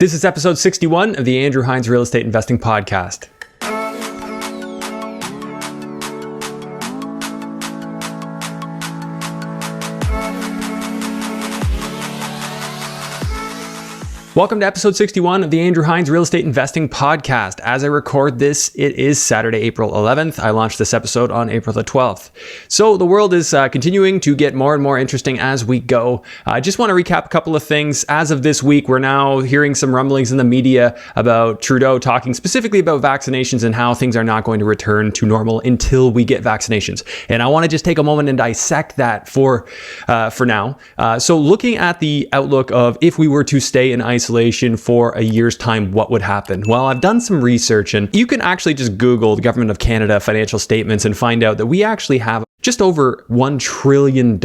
This is episode 61 of the Andrew Hines Real Estate Investing Podcast. Welcome to episode 61 of the Andrew Hines Real Estate Investing Podcast. As I record this, it is Saturday, April 11th. I launched this episode on April the 12th. So the world is continuing to get more and more interesting as we go. I just want to recap a couple of things. As of this week, we're now hearing some rumblings in the media about Trudeau talking specifically about vaccinations and how things are not going to return to normal until we get vaccinations. And I want to just take a moment and dissect that for now. So looking at the outlook of if we were to stay in isolation for a year's time, what would happen? Well, I've done some research, and you can actually just Google the Government of Canada financial statements and find out that we actually have just over $1 trillion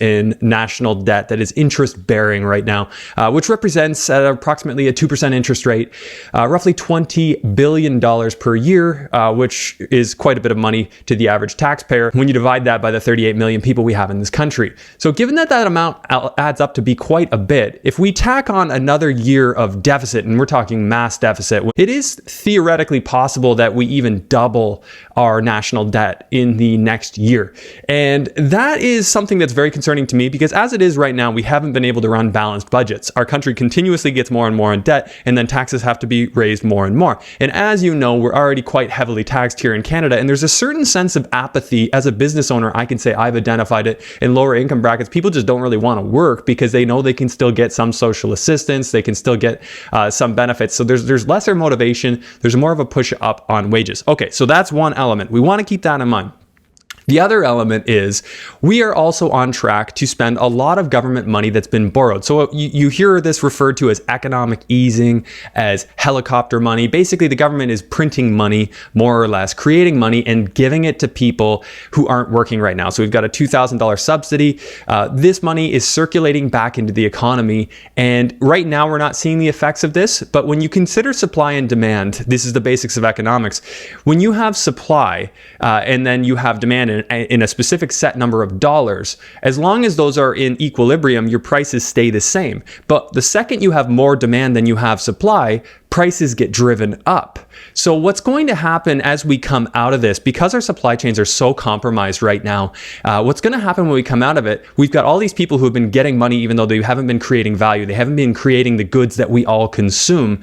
in national debt that is interest bearing right now, which represents at approximately a 2% interest rate, roughly $20 billion per year, which is quite a bit of money to the average taxpayer when you divide that by the 38 million people we have in this country. So given that that amount adds up to be quite a bit, if we tack on another year of deficit, and we're talking mass deficit, it is theoretically possible that we even double our national debt in the next year. And that is something that's very concerning to me because as it is right now, we haven't been able to run balanced budgets. Our country continuously gets more and more in debt, and then taxes have to be raised more and more. And as you know, we're already quite heavily taxed here in Canada, and there's a certain sense of apathy. As a business owner, I can say I've identified it in lower income brackets. People just don't really want to work because they know they can still get some social assistance, they can still get some benefits. So there's lesser motivation, there's more of a push up on wages. Okay, so that's one element. We want to keep that in mind. The other element is we are also on track to spend a lot of government money that's been borrowed. So you hear this referred to as economic easing, as helicopter money. Basically, the government is printing money, more or less, creating money and giving it to people who aren't working right now. So we've got a $2,000 subsidy. This money is circulating back into the economy. And right now, we're not seeing the effects of this. But when you consider supply and demand, this is the basics of economics. When you have supply and then you have demand in a specific set number of dollars, as long as those are in equilibrium, your prices stay the same. But the second you have more demand than you have supply, prices get driven up. So what's going to happen as we come out of this, because our supply chains are so compromised right now, what's going to happen when we come out of it, we've got all these people who have been getting money even though they haven't been creating value. They haven't been creating the goods that we all consume.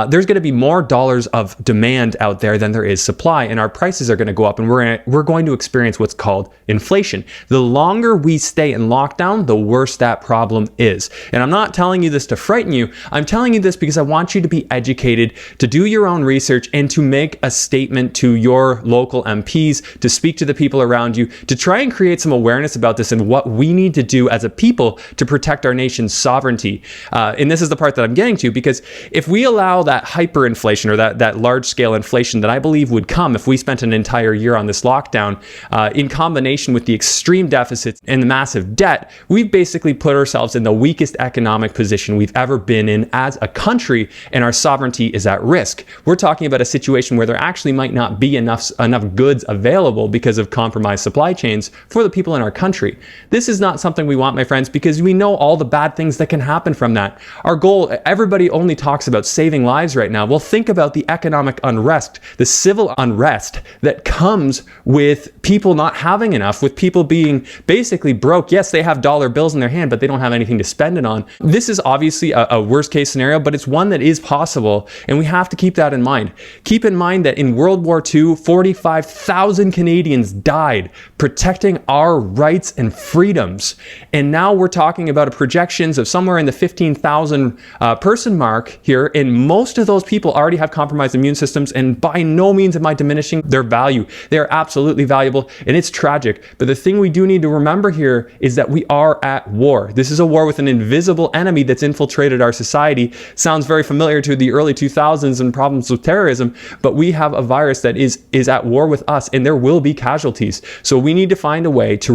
There's going to be more dollars of demand out there than there is supply, and our prices are going to go up, and we're going to experience what's called inflation. The longer we stay in lockdown, the worse that problem is. And I'm not telling you this to frighten you. I'm telling you this because I want you to be educated, to do your own research, and to make a statement to your local MPs, to speak to the people around you, to try and create some awareness about this and what we need to do as a people to protect our nation's sovereignty. And this is the part that I'm getting to, because if we allow that hyperinflation or that large-scale inflation that I believe would come if we spent an entire year on this lockdown, in combination with the extreme deficits and the massive debt, we've basically put ourselves in the weakest economic position we've ever been in as a country, and our sovereignty is at risk. We're talking about a situation where there actually might not be enough goods available because of compromised supply chains for the people in our country. This is not something we want, my friends, because we know all the bad things that can happen from that. Our goal, everybody only talks about saving lives right now. Well, think about the economic unrest, the civil unrest that comes with people not having enough, with people being basically broke. Yes, they have dollar bills in their hand, but they don't have anything to spend it on. This is obviously a worst case scenario, but it's one that is possible, and we have to keep that in mind. Keep in mind that in World War II, 45,000 Canadians died protecting our rights and freedoms. And now we're talking about projections of somewhere in the 15,000 person mark here, and most of those people already have compromised immune systems, and by no means am I diminishing their value. They are absolutely valuable, and it's tragic. But the thing we do need to remember here is that we are at war. This is a war with an invisible enemy that's infiltrated our society. Sounds very familiar to the early 2000s and problems with terrorism, but we have a virus that is at war with us, and there will be casualties. So we need to find a way to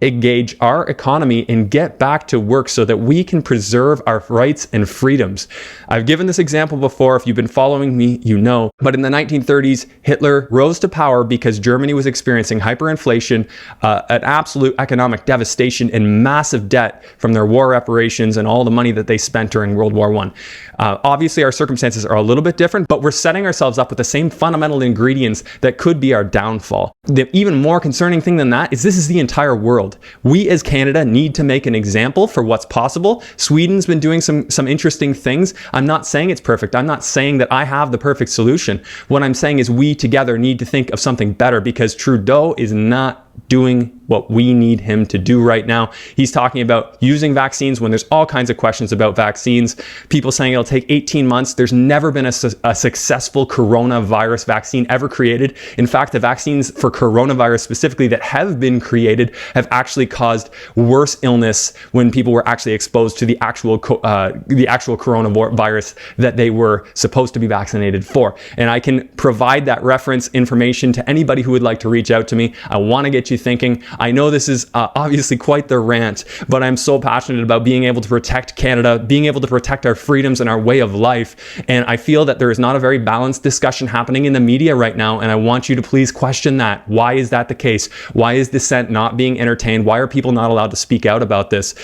engage our economy and get back to work so that we can preserve our rights and freedoms. I've given this example before. If you've been following me, you know. But in the 1930s, Hitler rose to power because Germany was experiencing hyperinflation, an absolute economic devastation, and massive debt from their war reparations and all the money that they spent during World War I. Obviously, our circumstances are a little bit different, but we're setting ourselves up with the same fundamental ingredients that could be our downfall. The even more concerning thing than that is this is the entire world. We as Canada need to make an example for what's possible. Sweden's been doing some interesting things. I'm not saying it's perfect. I'm not saying that I have the perfect solution. What I'm saying is we together need to think of something better, because Trudeau is not doing what we need him to do right now. He's talking about using vaccines when there's all kinds of questions about vaccines. People saying it'll take 18 months. There's never been a successful coronavirus vaccine ever created. In fact, the vaccines for coronavirus specifically that have been created have actually caused worse illness when people were actually exposed to the actual coronavirus that they were supposed to be vaccinated for. And I can provide that reference information to anybody who would like to reach out to me. I want to get you thinking. I know this is obviously quite the rant, but I'm so passionate about being able to protect Canada, being able to protect our freedoms and our way of life. And I feel that there is not a very balanced discussion happening in the media right now. And I want you to please question that. Why is that the case? Why is dissent not being entertained? Why are people not allowed to speak out about this?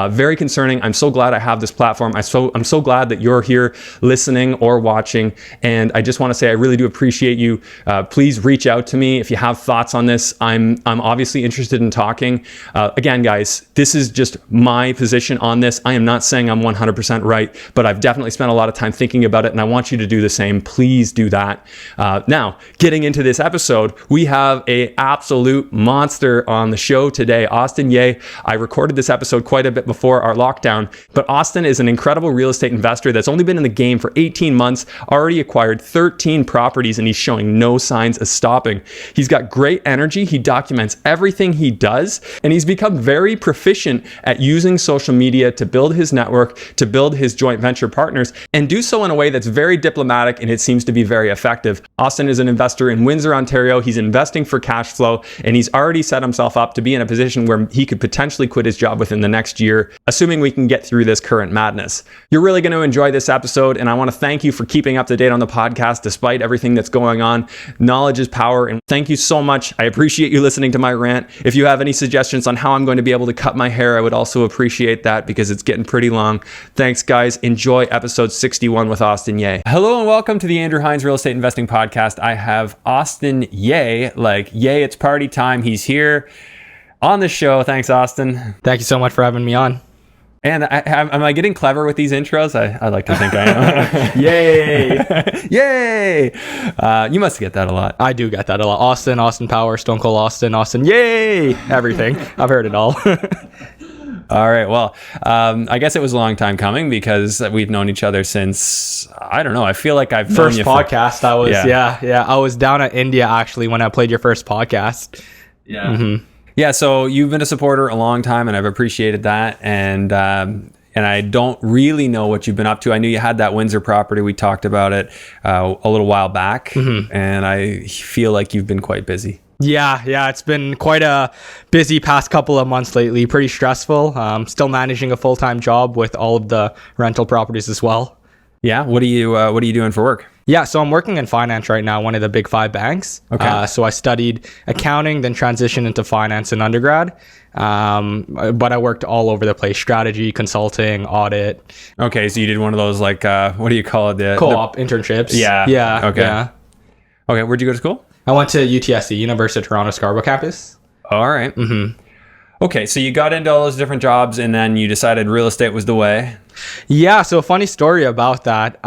Very concerning. I'm so glad I have this platform. I'm so glad that you're here listening or watching. And I just want to say I really do appreciate you. Please reach out to me if you have thoughts on this. I'm obviously interested in talking. Again, guys, this is just my position on this. I am not saying I'm 100% right, but I've definitely spent a lot of time thinking about it, and I want you to do the same. Please do that. Now, getting into this episode, we have an absolute monster on the show today, Austin Yeh. I recorded this episode quite a bit before our lockdown, but Austin is an incredible real estate investor that's only been in the game for 18 months, already acquired 13 properties, and he's showing no signs of stopping. He's got great energy. He documents everything he does, and he's become very proficient at using social media to build his network, to build his joint venture partners, and do so in a way that's very diplomatic, and it seems to be very effective. Austin is an investor in Windsor, Ontario. He's investing for cash flow, and he's already set himself up to be in a position where he could potentially quit his job within the next year, assuming we can get through this current madness. You're really going to enjoy this episode, and I want to thank you for keeping up to date on the podcast despite everything that's going on. Knowledge is power, and thank you so much. I appreciate you listening to my rant. If you have any suggestions on how I'm going to be able to cut my hair, I would also appreciate that because it's getting pretty long. Thanks, guys. Enjoy episode 61 with Austin Yeh. Hello and welcome to the Andrew Hines Real Estate Investing Podcast. I have Austin Yeh, like, yay, it's party time. He's here on the show. Thanks, Austin. Thank you so much for having me on. And am I getting clever with these intros? I like to think I am. Yay! Yay! You must get that a lot. I do get that a lot. Austin Power, Stone Cold Austin, yay! Everything. I've heard it all. All right. Well, I guess it was a long time coming because we've known each other since, I don't know. I feel like I've first podcast. I was down at India actually when I played your first podcast. Yeah. Mm-hmm. Yeah, so you've been a supporter a long time, and I've appreciated that. And I don't really know what you've been up to. I knew you had that Windsor property. We talked about it a little while back, and I feel like you've been quite busy. Yeah, it's been quite a busy past couple of months lately. Pretty stressful. Still managing a full-time job with all of the rental properties as well. Yeah, what are you doing for work? Yeah, so I'm working in finance right now, one of the big 5 banks. Okay. So I studied accounting, then transitioned into finance in undergrad. But I worked all over the place: strategy, consulting, audit. Okay, so you did one of those, like, what do you call it? The co-op internships. Yeah. Okay. Yeah. Okay, where'd you go to school? I went to UTSC, University of Toronto Scarborough campus. All right. Mm-hmm. Okay, so you got into all those different jobs, and then you decided real estate was the way. Yeah, so a funny story about that.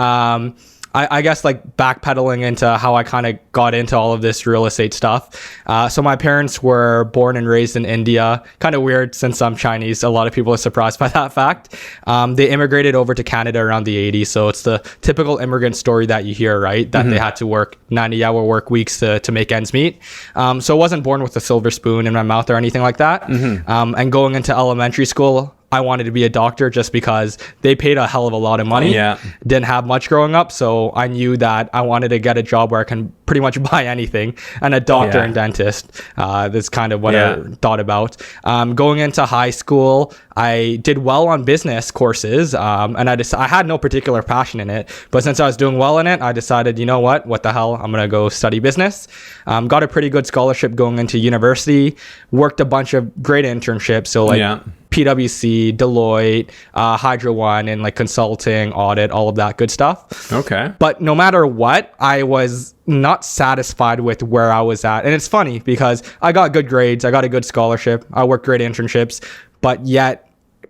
I guess, like, backpedaling into how I kind of got into all of this real estate stuff. So my parents were born and raised in India. Kind of weird since I'm Chinese. A lot of people are surprised by that fact. They immigrated over to Canada around the 80s. So it's the typical immigrant story that you hear, right? That they had to work 90-hour work weeks to make ends meet. So I wasn't born with a silver spoon in my mouth or anything like that. And going into elementary school, I wanted to be a doctor just because they paid a hell of a lot of money. Yeah. Didn't have much growing up, so I knew that I wanted to get a job where I can pretty much buy anything. And a doctor and dentist, that's kind of what I thought about. Going into high school, I did well on business courses, and I had no particular passion in it. But since I was doing well in it, I decided, you know what the hell, I'm going to go study business. Got a pretty good scholarship going into university, worked a bunch of great internships. So like PwC, Deloitte, Hydro One, and like consulting, audit, all of that good stuff. Okay. But no matter what, I was not satisfied with where I was at. And it's funny because I got good grades, I got a good scholarship, I worked great internships, but yet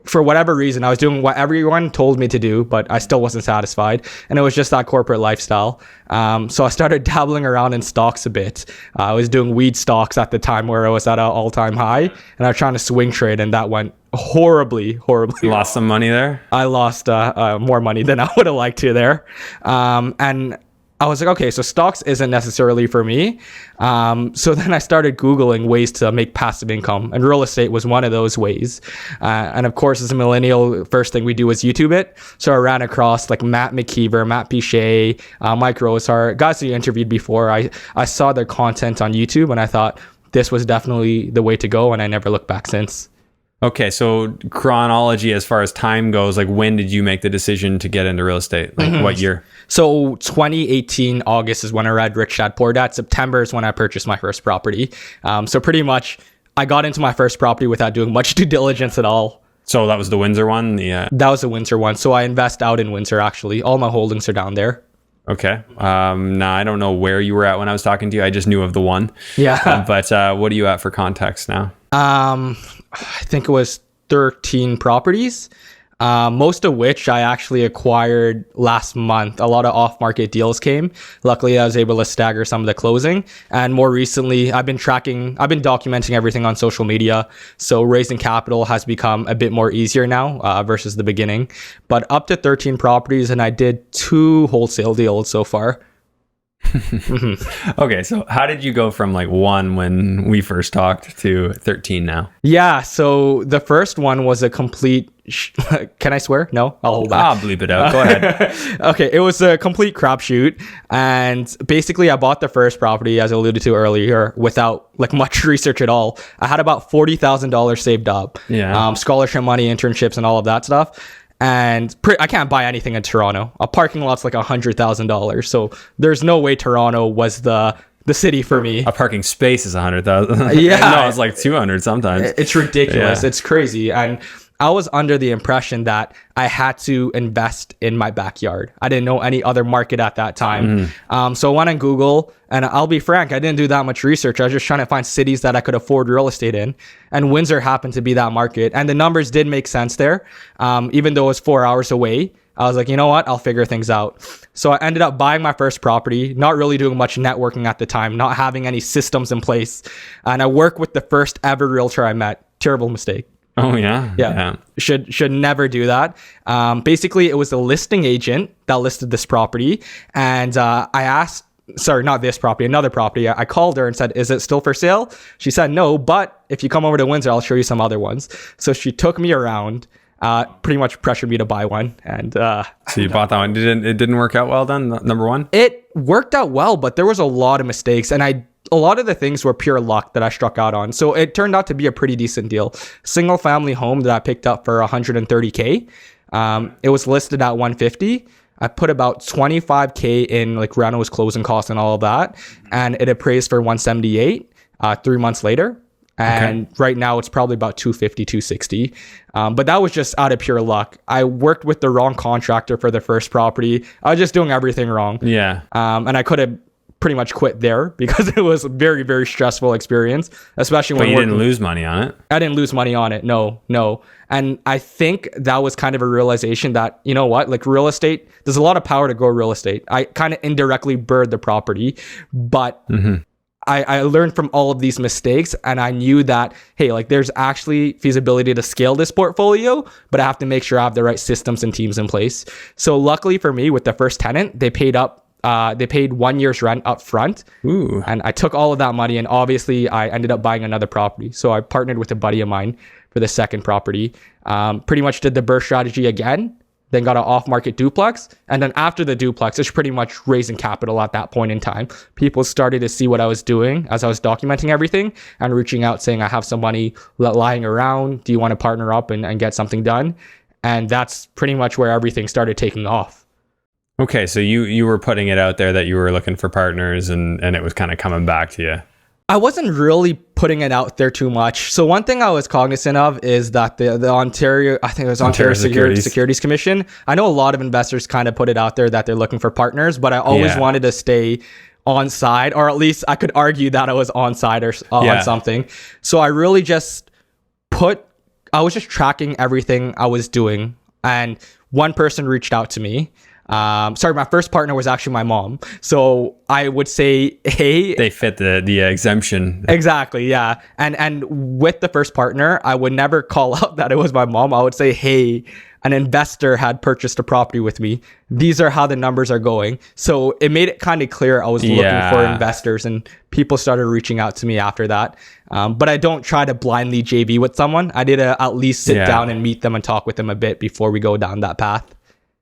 for whatever reason, I was doing what everyone told me to do, but I still wasn't satisfied. And it was just that corporate lifestyle. So I started dabbling around in stocks a bit. I was doing weed stocks at the time where it was at an all-time high, and I was trying to swing trade, and that went horribly. You lost some money there? I lost more money than I would have liked to there. And I was like, okay, so stocks isn't necessarily for me. So then I started Googling ways to make passive income, and real estate was one of those ways. And of course, as a millennial, first thing we do is YouTube it. So I ran across like Matt McKeever, Matt Pichet, Mike Rosehart, guys that you interviewed before. I saw their content on YouTube, and I thought this was definitely the way to go, and I never looked back since. Okay, so chronology as far as time goes, like when did you make the decision to get into real estate? Like what year? So 2018 August is when I read Rich Dad Poor Dad. September is when I purchased my first property. So pretty much I got into my first property without doing much due diligence at all. So that was the Windsor one? Yeah. That was the Windsor one. So I invest out in Windsor, actually. All my holdings are down there. Okay. Now I don't know where you were at when I was talking to you. I just knew of the one. Yeah. But what are you at for context now? I think it was 13 properties, most of which I actually acquired last month. A lot of off-market deals came. Luckily, I was able to stagger some of the closing. And more recently, I've been documenting everything on social media. So raising capital has become a bit more easier now versus the beginning. But up to 13 properties, and I did 2 wholesale deals so far. Okay, so how did you go from like 1 when we first talked to 13 now? Yeah, so the first one was a complete can I swear? No, I'll hold back. I'll bleep it out. Go ahead. Okay, it was a complete crapshoot, and basically I bought the first property, as I alluded to earlier, without like much research at all. I had about $40,000 saved up, scholarship money, internships, and all of that stuff. And I can't buy anything in Toronto. A parking lot's like $100,000. So there's no way Toronto was the city for me. A parking space is $100,000. Yeah. No, it's like 200 sometimes. It's ridiculous. Yeah. It's crazy. And I was under the impression that I had to invest in my backyard. I didn't know any other market at that time. So I went on Google, and I'll be frank, I didn't do that much research. I was just trying to find cities that I could afford real estate in. And Windsor happened to be that market. And the numbers did make sense there. Even though it was 4 hours away, I was like, you know what? I'll figure things out. So I ended up buying my first property, not really doing much networking at the time, not having any systems in place. And I worked with the first ever realtor I met. Terrible mistake. Oh, yeah. Yeah. Should never do that. Basically, it was a listing agent that listed this property. And I asked, sorry, not this property, another property. I called her and said, is it still for sale? She said, no, but if you come over to Windsor, I'll show you some other ones. So she took me around, pretty much pressured me to buy one. And so you bought that one. It didn't work out well then, number one? It worked out well, but there was a lot of mistakes. And a lot of the things were pure luck that I struck out on. So it turned out to be a pretty decent deal. Single family home that I picked up for $130K. It was listed at $150. I put about $25K in like rentals, closing costs, and all of that. And it appraised for $178 3 months later. And right now it's probably about $250, $260. But that was just out of pure luck. I worked with the wrong contractor for the first property. I was just doing everything wrong. Yeah. And I could have pretty much quit there because it was a very, very stressful experience, especially when you didn't lose money on it. I didn't lose money on it. No. And I think that was kind of a realization that, you know what, like real estate, there's a lot of power to grow real estate. I kind of indirectly birthed the property, but I learned from all of these mistakes, and I knew that, hey, like there's actually feasibility to scale this portfolio, but I have to make sure I have the right systems and teams in place. So luckily for me, with the first tenant, they paid 1 year's rent up front. Ooh. And I took all of that money, and obviously I ended up buying another property. So I partnered with a buddy of mine, for the second property. Pretty much did the BRRRR strategy again, then got an off-market duplex. And then after the duplex, it's pretty much raising capital at that point in time. People started to see what I was doing as I was documenting everything and reaching out saying, I have some money lying around. Do you want to partner up and get something done? And that's pretty much where everything started taking off. Okay, so you were putting it out there that you were looking for partners and it was kind of coming back to you. I wasn't really putting it out there too much. So one thing I was cognizant of is that the Ontario, I think it was Ontario Securities Commission. I know a lot of investors kind of put it out there that they're looking for partners, but I always wanted to stay on side, or at least I could argue that I was on side or on something. So I really just I was just tracking everything I was doing. And one person reached out to me. My first partner was actually my mom. So I would say, hey, they fit the exemption. Exactly. Yeah. And with the first partner, I would never call out that it was my mom. I would say, hey, an investor had purchased a property with me. These are how the numbers are going. So it made it kind of clear I was looking for investors, and people started reaching out to me after that. But I don't try to blindly JV with someone. I did at least sit down and meet them and talk with them a bit before we go down that path.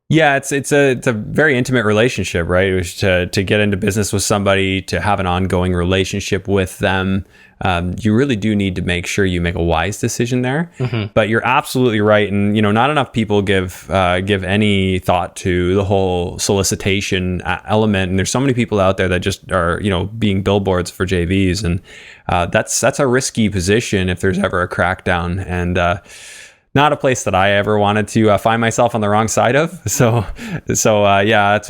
Yeah, it's a very intimate relationship, right? It was to get into business with somebody, to have an ongoing relationship with them. You really do need to make sure you make a wise decision there. Mm-hmm. But you're absolutely right, and not enough people give any thought to the whole solicitation element. And there's so many people out there that just are being billboards for JVs, and that's a risky position if there's ever a crackdown. And not a place that I ever wanted to find myself on the wrong side of. So that's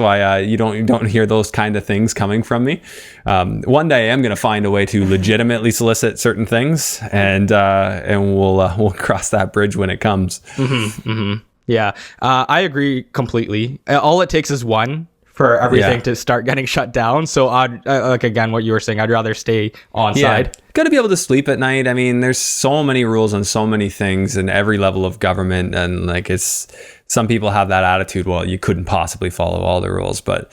why you don't hear those kind of things coming from me. One day I'm going to find a way to legitimately solicit certain things, and we'll cross that bridge when it comes. Mm-hmm, mm-hmm. Yeah, I agree completely. All it takes is one for everything to start getting shut down. So like again, what you were saying, I'd rather stay on side. Got to be able to sleep at night. I mean, there's so many rules on so many things in every level of government, and some people have that attitude. Well, you couldn't possibly follow all the rules, but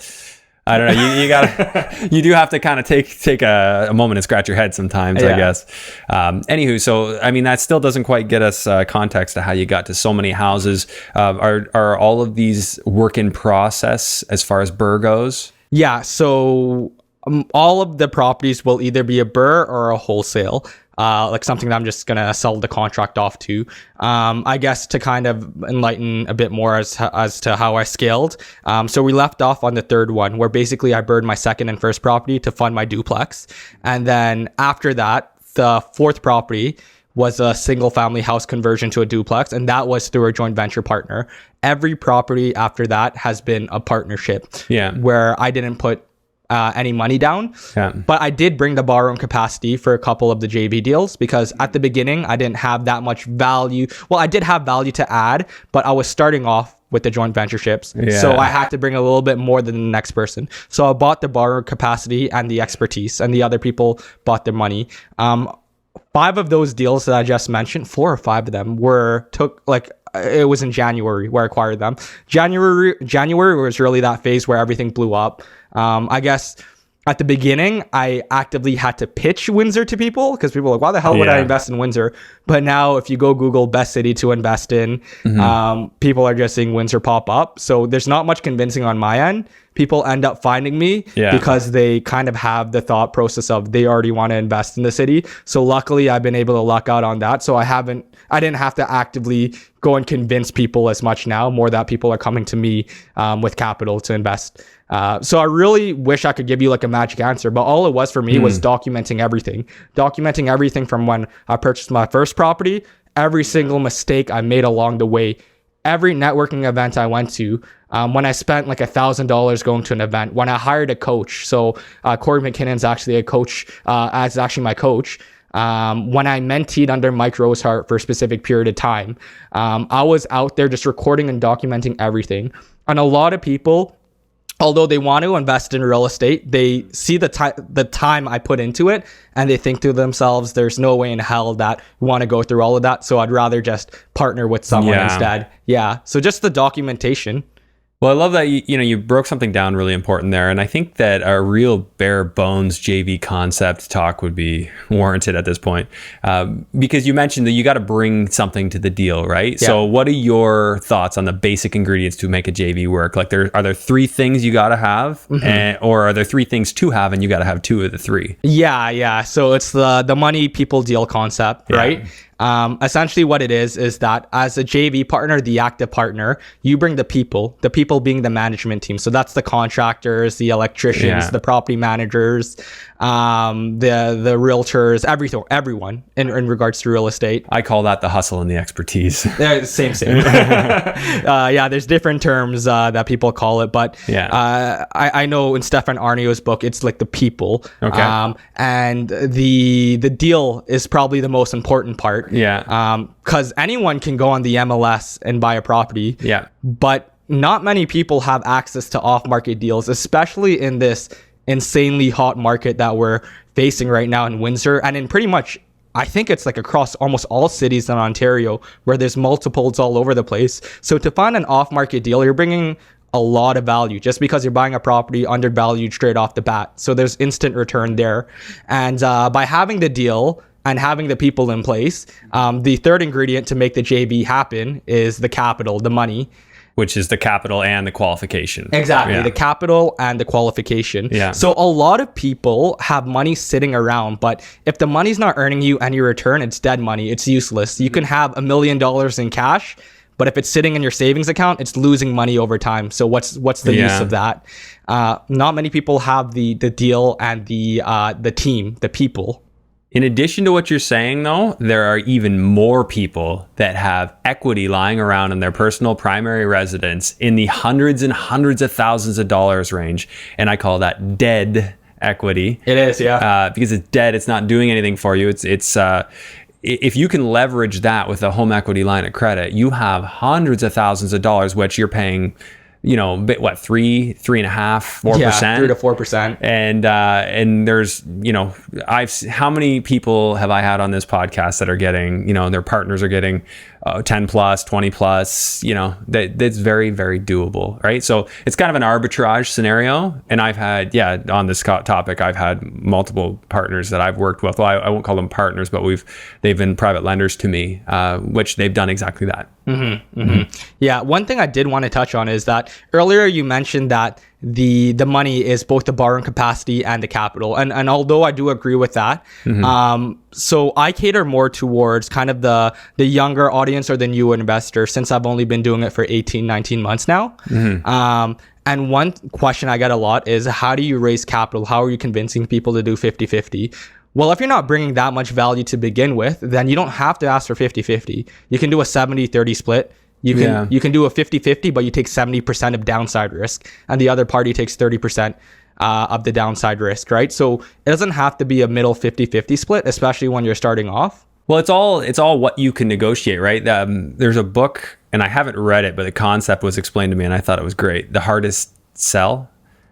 I don't know. You do have to kind of take a moment and scratch your head sometimes, I guess. Anywho, so I mean, that still doesn't quite get us context to how you got to so many houses. Are all of these work in process as far as BRRRR goes? Yeah. So all of the properties will either be a BRRRR or a wholesale. Like something that I'm just going to sell the contract off to. I guess to kind of enlighten a bit more as to how I scaled. So we left off on the third one, where basically I BRRRR'd my second and first property to fund my duplex. And then after that, the fourth property was a single family house conversion to a duplex, and that was through a joint venture partner. Every property after that has been a partnership, where I didn't put any money down. But I did bring the borrowing capacity for a couple of the JV deals, because at the beginning I didn't have that much value. Well, I did have value to add, but I was starting off with the joint ventureships. So I had to bring a little bit more than the next person. So I bought the borrowing capacity and the expertise, and the other people bought their money. 5 of those deals that I just mentioned, 4 or 5 of them it was in January where I acquired them. January was really that phase where everything blew up. I guess at the beginning, I actively had to pitch Windsor to people, because people were like, why the hell would I invest in Windsor? But now if you go Google best city to invest in, people are just seeing Windsor pop up. So there's not much convincing on my end. People end up finding me because they kind of have the thought process of they already want to invest in the city. So luckily I've been able to luck out on that. So I didn't have to actively go and convince people as much now, more that people are coming to me with capital to invest. So I really wish I could give you like a magic answer, but all it was for me was documenting everything from when I purchased my first property, every single mistake I made along the way, every networking event I went to, when I spent like $1,000 going to an event, when I hired a coach. So Corey McKinnon's actually a coach, is actually my coach. When I menteed under Mike Rosehart for a specific period of time, I was out there just recording and documenting everything. And a lot of people, although they want to invest in real estate, they see the time I put into it, and they think to themselves, there's no way in hell that we want to go through all of that. So I'd rather just partner with someone instead. Yeah. So just the documentation. Well, I love that you broke something down really important there, and I think that a real bare bones JV concept talk would be warranted at this point, because you mentioned that you got to bring something to the deal, right? Yeah. So, what are your thoughts on the basic ingredients to make a JV work? Like, are there three things you got to have, or are there three things to have, and you got to have two of the three? Yeah. So it's the money, people, deal concept, right? Essentially what it is that as a JV partner, the active partner, you bring the people being the management team. So that's the contractors, the electricians, the property managers, the realtors, everyone in regards to real estate. I call that the hustle and the expertise. Same. There's different terms that people call it, but I know in Stefan Arnio's book, it's like the people. Okay. And the deal is probably the most important part. Yeah. Because anyone can go on the MLS and buy a property. Yeah. But not many people have access to off-market deals, especially in this insanely hot market that we're facing right now in Windsor and in pretty much, I think it's like across almost all cities in Ontario where there's multiples all over the place. So to find an off-market deal, you're bringing a lot of value just because you're buying a property undervalued straight off the bat. So there's instant return there. And by having the deal and having the people in place, the third ingredient to make the JV happen is the capital, the money. Which is the capital and the qualification. Exactly. Yeah. The capital and the qualification. Yeah. So a lot of people have money sitting around, but if the money's not earning you any return, it's dead money. It's useless. You can have $1 million in cash, but if it's sitting in your savings account, it's losing money over time. So what's the use of that? Not many people have the deal and the team, the people. In addition to what you're saying, though, there are even more people that have equity lying around in their personal primary residence in the hundreds and hundreds of thousands of dollars range. And I call that dead equity. It is, yeah. Because it's dead. It's not doing anything for you. It's if you can leverage that with a home equity line of credit, you have hundreds of thousands of dollars, which you're paying, what, 3.5%, 4%? Yeah, 3 to 4%. And there's, how many people have I had on this podcast that are getting, their partners are getting 10 plus, 20 plus, that's very, very doable, right? So it's kind of an arbitrage scenario. And I've had, on this topic, I've had multiple partners that I've worked with. Well, I won't call them partners, but they've been private lenders to me, which they've done exactly that. Yeah, one thing I did want to touch on is that earlier you mentioned that the money is both the borrowing capacity and the capital, and although I do agree with that, so I cater more towards kind of the younger audience or the newer investor, since I've only been doing it for 19 months now. And one question I get a lot is, how do you raise capital? How are you convincing people to do 50-50? Well, if you're not bringing that much value to begin with, then you don't have to ask for 50-50. You can do a 70-30 split. You can do a 50-50, but you take 70% of downside risk, and the other party takes 30% of the downside risk, right? So it doesn't have to be a middle 50-50 split, especially when you're starting off. Well, it's all what you can negotiate, right? There's a book, and I haven't read it, but the concept was explained to me, and I thought it was great. The Hardest Sell.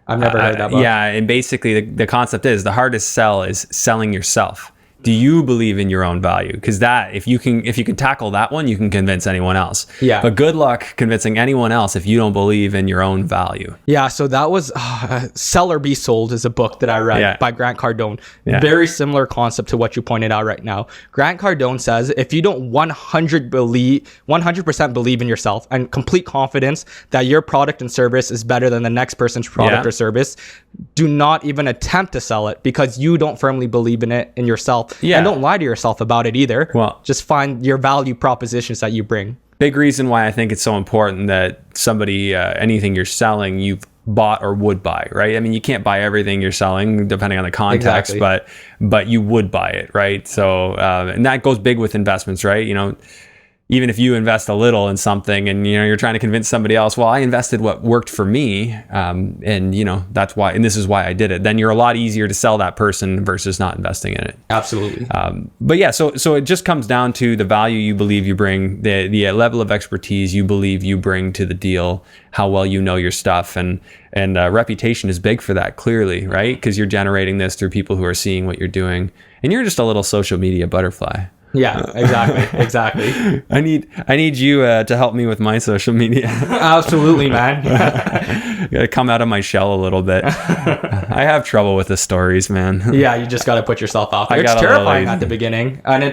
I've never heard that book. Yeah, and basically the concept is the hardest sell is selling yourself. Do you believe in your own value? Because that, if you can tackle that one, you can convince anyone else. Yeah. But good luck convincing anyone else if you don't believe in your own value. Yeah. So that was Sell or Be Sold is a book that I read by Grant Cardone. Yeah. Very similar concept to what you pointed out right now. Grant Cardone says, if you don't 100% believe in yourself and complete confidence that your product and service is better than the next person's product or service, do not even attempt to sell it, because you don't firmly believe in it in yourself. Yeah. And don't lie to yourself about it either. Well, just find your value propositions that you bring. Big reason why I think it's so important that somebody, anything you're selling, you've bought or would buy, right? I mean, you can't buy everything you're selling depending on the context, but you would buy it, right? So, and that goes big with investments, right? Even if you invest a little in something and you're trying to convince somebody else, well, I invested what worked for me, and that's why, and this is why I did it, then you're a lot easier to sell that person versus not investing in it. Absolutely. But yeah, so it just comes down to the value you believe you bring, the level of expertise you believe you bring to the deal, how well you know your stuff, and reputation is big for that, clearly, right? Because you're generating this through people who are seeing what you're doing, and you're just a little social media butterfly. Yeah, exactly. I need you to help me with my social media. Absolutely, man. Gotta come out of my shell a little bit. I have trouble with the stories, man. Yeah, you just got to put yourself out there. It's terrifying at the beginning, and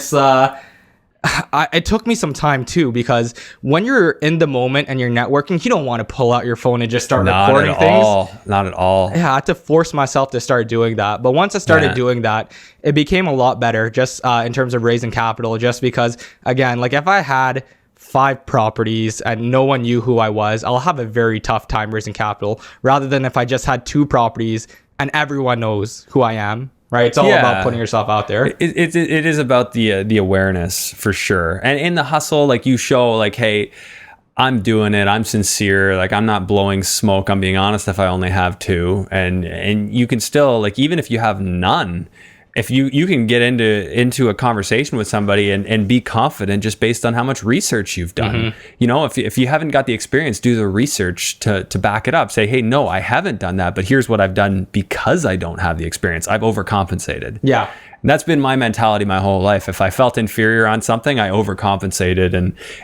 it took me some time too, because when you're in the moment and you're networking, you don't want to pull out your phone and just start recording things. Not at all. Yeah, I had to force myself to start doing that. But once I started doing that, it became a lot better just in terms of raising capital, just because, again, like if I had 5 properties and no one knew who I was, I'll have a very tough time raising capital, rather than if I just had 2 properties and everyone knows who I am. Right, it's all about putting yourself out there. It is about the awareness, for sure, and in the hustle, like you show, like, hey, I'm doing it. I'm sincere. Like, I'm not blowing smoke. I'm being honest. If I only have 2, and you can still, like, even if you have none, if you can get into a conversation with somebody and be confident just based on how much research you've done. If you haven't got the experience, do the research to back it up. Say, hey, no, I haven't done that, but here's what I've done because I don't have the experience. I've overcompensated. Yeah. And that's been my mentality my whole life. If I felt inferior on something, I overcompensated,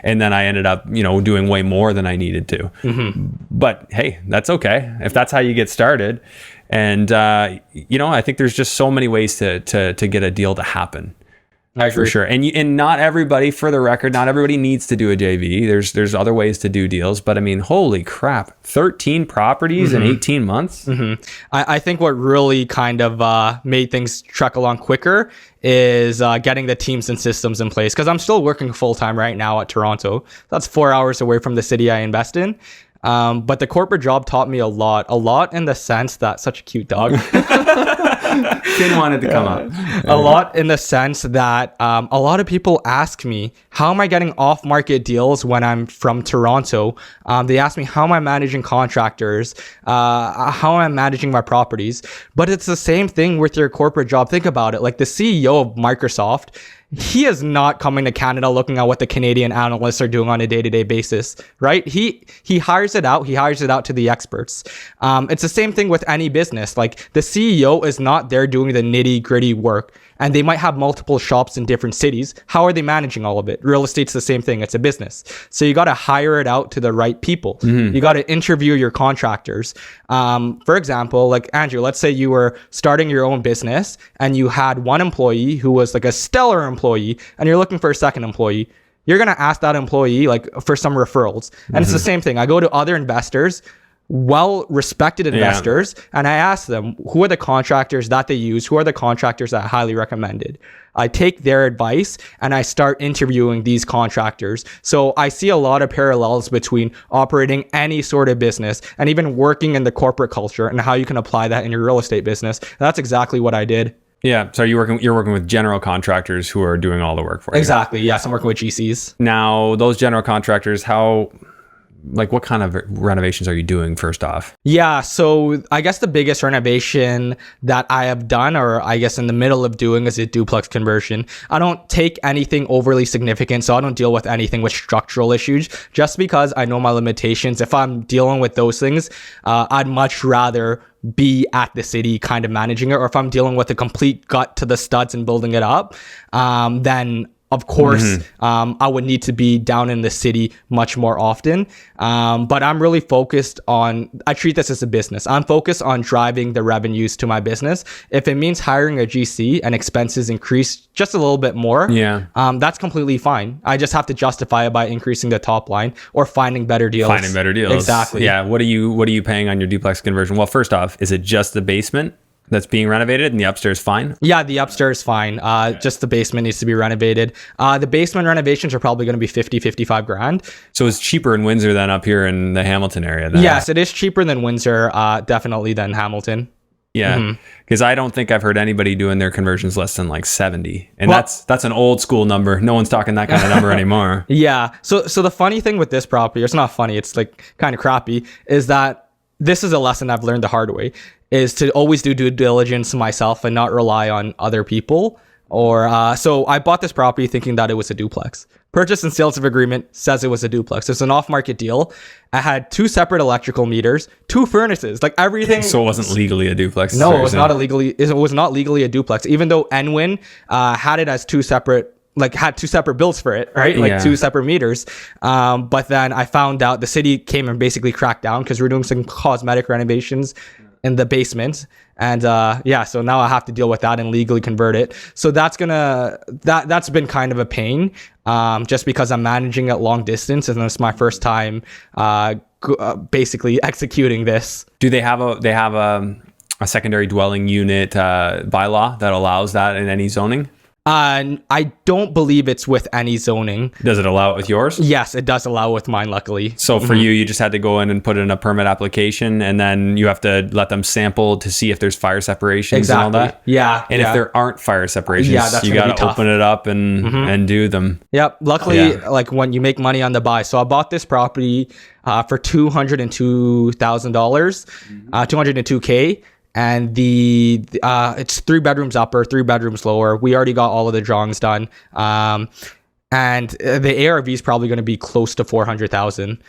and then I ended up, doing way more than I needed to. Mm-hmm. But hey, that's okay if that's how you get started. And I think there's just so many ways to get a deal to happen. I agree. For sure. And not everybody, for the record, not everybody needs to do a JV. There's other ways to do deals. But I mean, holy crap, 13 properties in 18 months? Mm-hmm. I think what really kind of made things truck along quicker is getting the teams and systems in place. Because I'm still working full-time right now at Toronto. That's 4 hours away from the city I invest in. But the corporate job taught me a lot in the sense that, such a cute dog. Didn't want it to come up. A lot in the sense that a lot of people ask me, how am I getting off-market deals when I'm from Toronto? They ask me, how am I managing contractors? How am I managing my properties? But it's the same thing with your corporate job. Think about it. Like the CEO of Microsoft, he is not coming to Canada looking at what the Canadian analysts are doing on a day-to-day basis, right? He hires it out. He hires it out to the experts. It's the same thing with any business. Like the CEO is not there doing the nitty-gritty work, and they might have multiple shops in different cities. How are they managing all of it? Real estate's the same thing. It's a business. So you got to hire it out to the right people. Mm-hmm. You got to interview your contractors. For example, like Andrew, let's say you were starting your own business and you had one employee who was like a stellar employee, and you're looking for a second employee. You're going to ask that employee like for some referrals. And it's the same thing. I go to other investors, well-respected investors, and I ask them, who are the contractors that they use? Who are the contractors that I highly recommended? I take their advice and I start interviewing these contractors. So I see a lot of parallels between operating any sort of business and even working in the corporate culture and how you can apply that in your real estate business. That's exactly what I did. Yeah. So you're working with general contractors who are doing all the work for you. Exactly. Yes. I'm working with GCs. Now, those general contractors, what kind of renovations are you doing first off? Yeah, so I guess the biggest renovation that I have done, or I guess in the middle of doing, is a duplex conversion. I don't take anything overly significant, so I don't deal with anything with structural issues, just because I know my limitations. If I'm dealing with those things, I'd much rather be at the city kind of managing it. Or if I'm dealing with a complete gut to the studs and building it up, then of course, I would need to be down in the city much more often. But I'm really focused on, I treat this as a business. I'm focused on driving the revenues to my business. If it means hiring a GC and expenses increase just a little bit more, that's completely fine. I just have to justify it by increasing the top line or finding better deals. Exactly. Yeah. What are you paying on your duplex conversion? Well, first off, is it just the basement that's being renovated and the upstairs fine? Yeah, the upstairs fine. Just the basement needs to be renovated. The basement renovations are probably going to be 55 grand. So it's cheaper in Windsor than up here in the Hamilton area then? Yes, it is cheaper than Windsor, definitely than Hamilton. Yeah, because I don't think I've heard anybody doing their conversions less than like 70. And that's an old school number. No one's talking that kind of number anymore. Yeah. So the funny thing with this property, it's not funny, it's like kind of crappy, is that this is a lesson I've learned the hard way, is to always do due diligence myself and not rely on other people. So I bought this property thinking that it was a duplex. Purchase and sales of agreement says it was a duplex. It's an off-market deal. I had 2 separate electrical meters, 2 furnaces, like everything. So it wasn't legally a duplex? No, it was not legally a duplex. Even though Enwin had it as 2 separate like had two separate bills for it, right? Like two separate meters. But then I found out the city came and basically cracked down because we're doing some cosmetic renovations in the basement. And so now I have to deal with that and legally convert it. So that's been kind of a pain, just because I'm managing it long distance, and it's my first time basically executing this. Do they have a secondary dwelling unit bylaw that allows that in any zoning? I don't believe it's with any zoning. Does it allow it with yours? Yes, it does allow with mine, luckily. So for you just had to go in and put in a permit application, and then you have to let them sample to see if there's fire separations and all that? Yeah. And if there aren't fire separations, that's you got to open it up and do them. Yep. Luckily, like when you make money on the buy. So I bought this property for $202,000, $202K. And it's 3 bedrooms upper, 3 bedrooms lower. We already got all of the drawings done. And the ARV is probably going to be close to 400,000.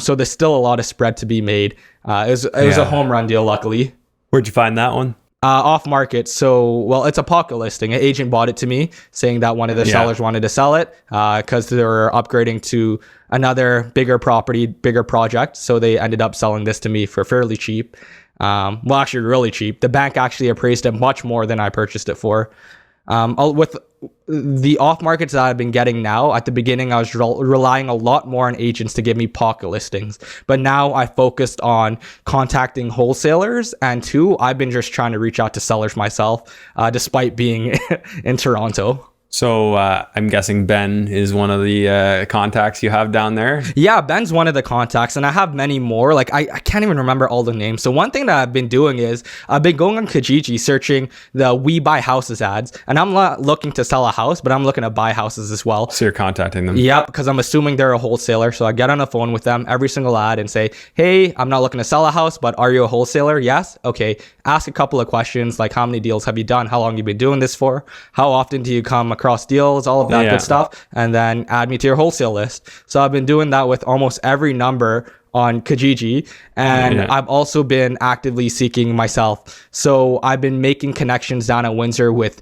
So there's still a lot of spread to be made. It was a home run deal, luckily. Where'd you find that one? Off market. So, well, it's a pocket listing. An agent bought it to me, saying that one of the sellers wanted to sell it because they were upgrading to another bigger property, bigger project. So they ended up selling this to me for fairly cheap. Well, actually really cheap. The bank actually appraised it much more than I purchased it for. With the off markets that I've been getting now, at the beginning, I was relying a lot more on agents to give me pocket listings. But now I focused on contacting wholesalers. And 2, I've been just trying to reach out to sellers myself, despite being in Toronto. So I'm guessing Ben is one of the contacts you have down there? Yeah, Ben's one of the contacts, and I have many more. Like, I can't even remember all the names. So one thing that I've been doing is I've been going on Kijiji searching the We Buy Houses ads, and I'm not looking to sell a house, but I'm looking to buy houses as well. So you're contacting them? Yeah, because I'm assuming they're a wholesaler. So I get on the phone with them every single ad and say, hey, I'm not looking to sell a house, but are you a wholesaler? Yes. Okay. Ask a couple of questions like, how many deals have you done? How long have you been doing this for? How often do you come across deals? All of that good stuff. And then add me to your wholesale list. So I've been doing that with almost every number on Kijiji, and I've also been actively seeking myself. So I've been making connections down at Windsor with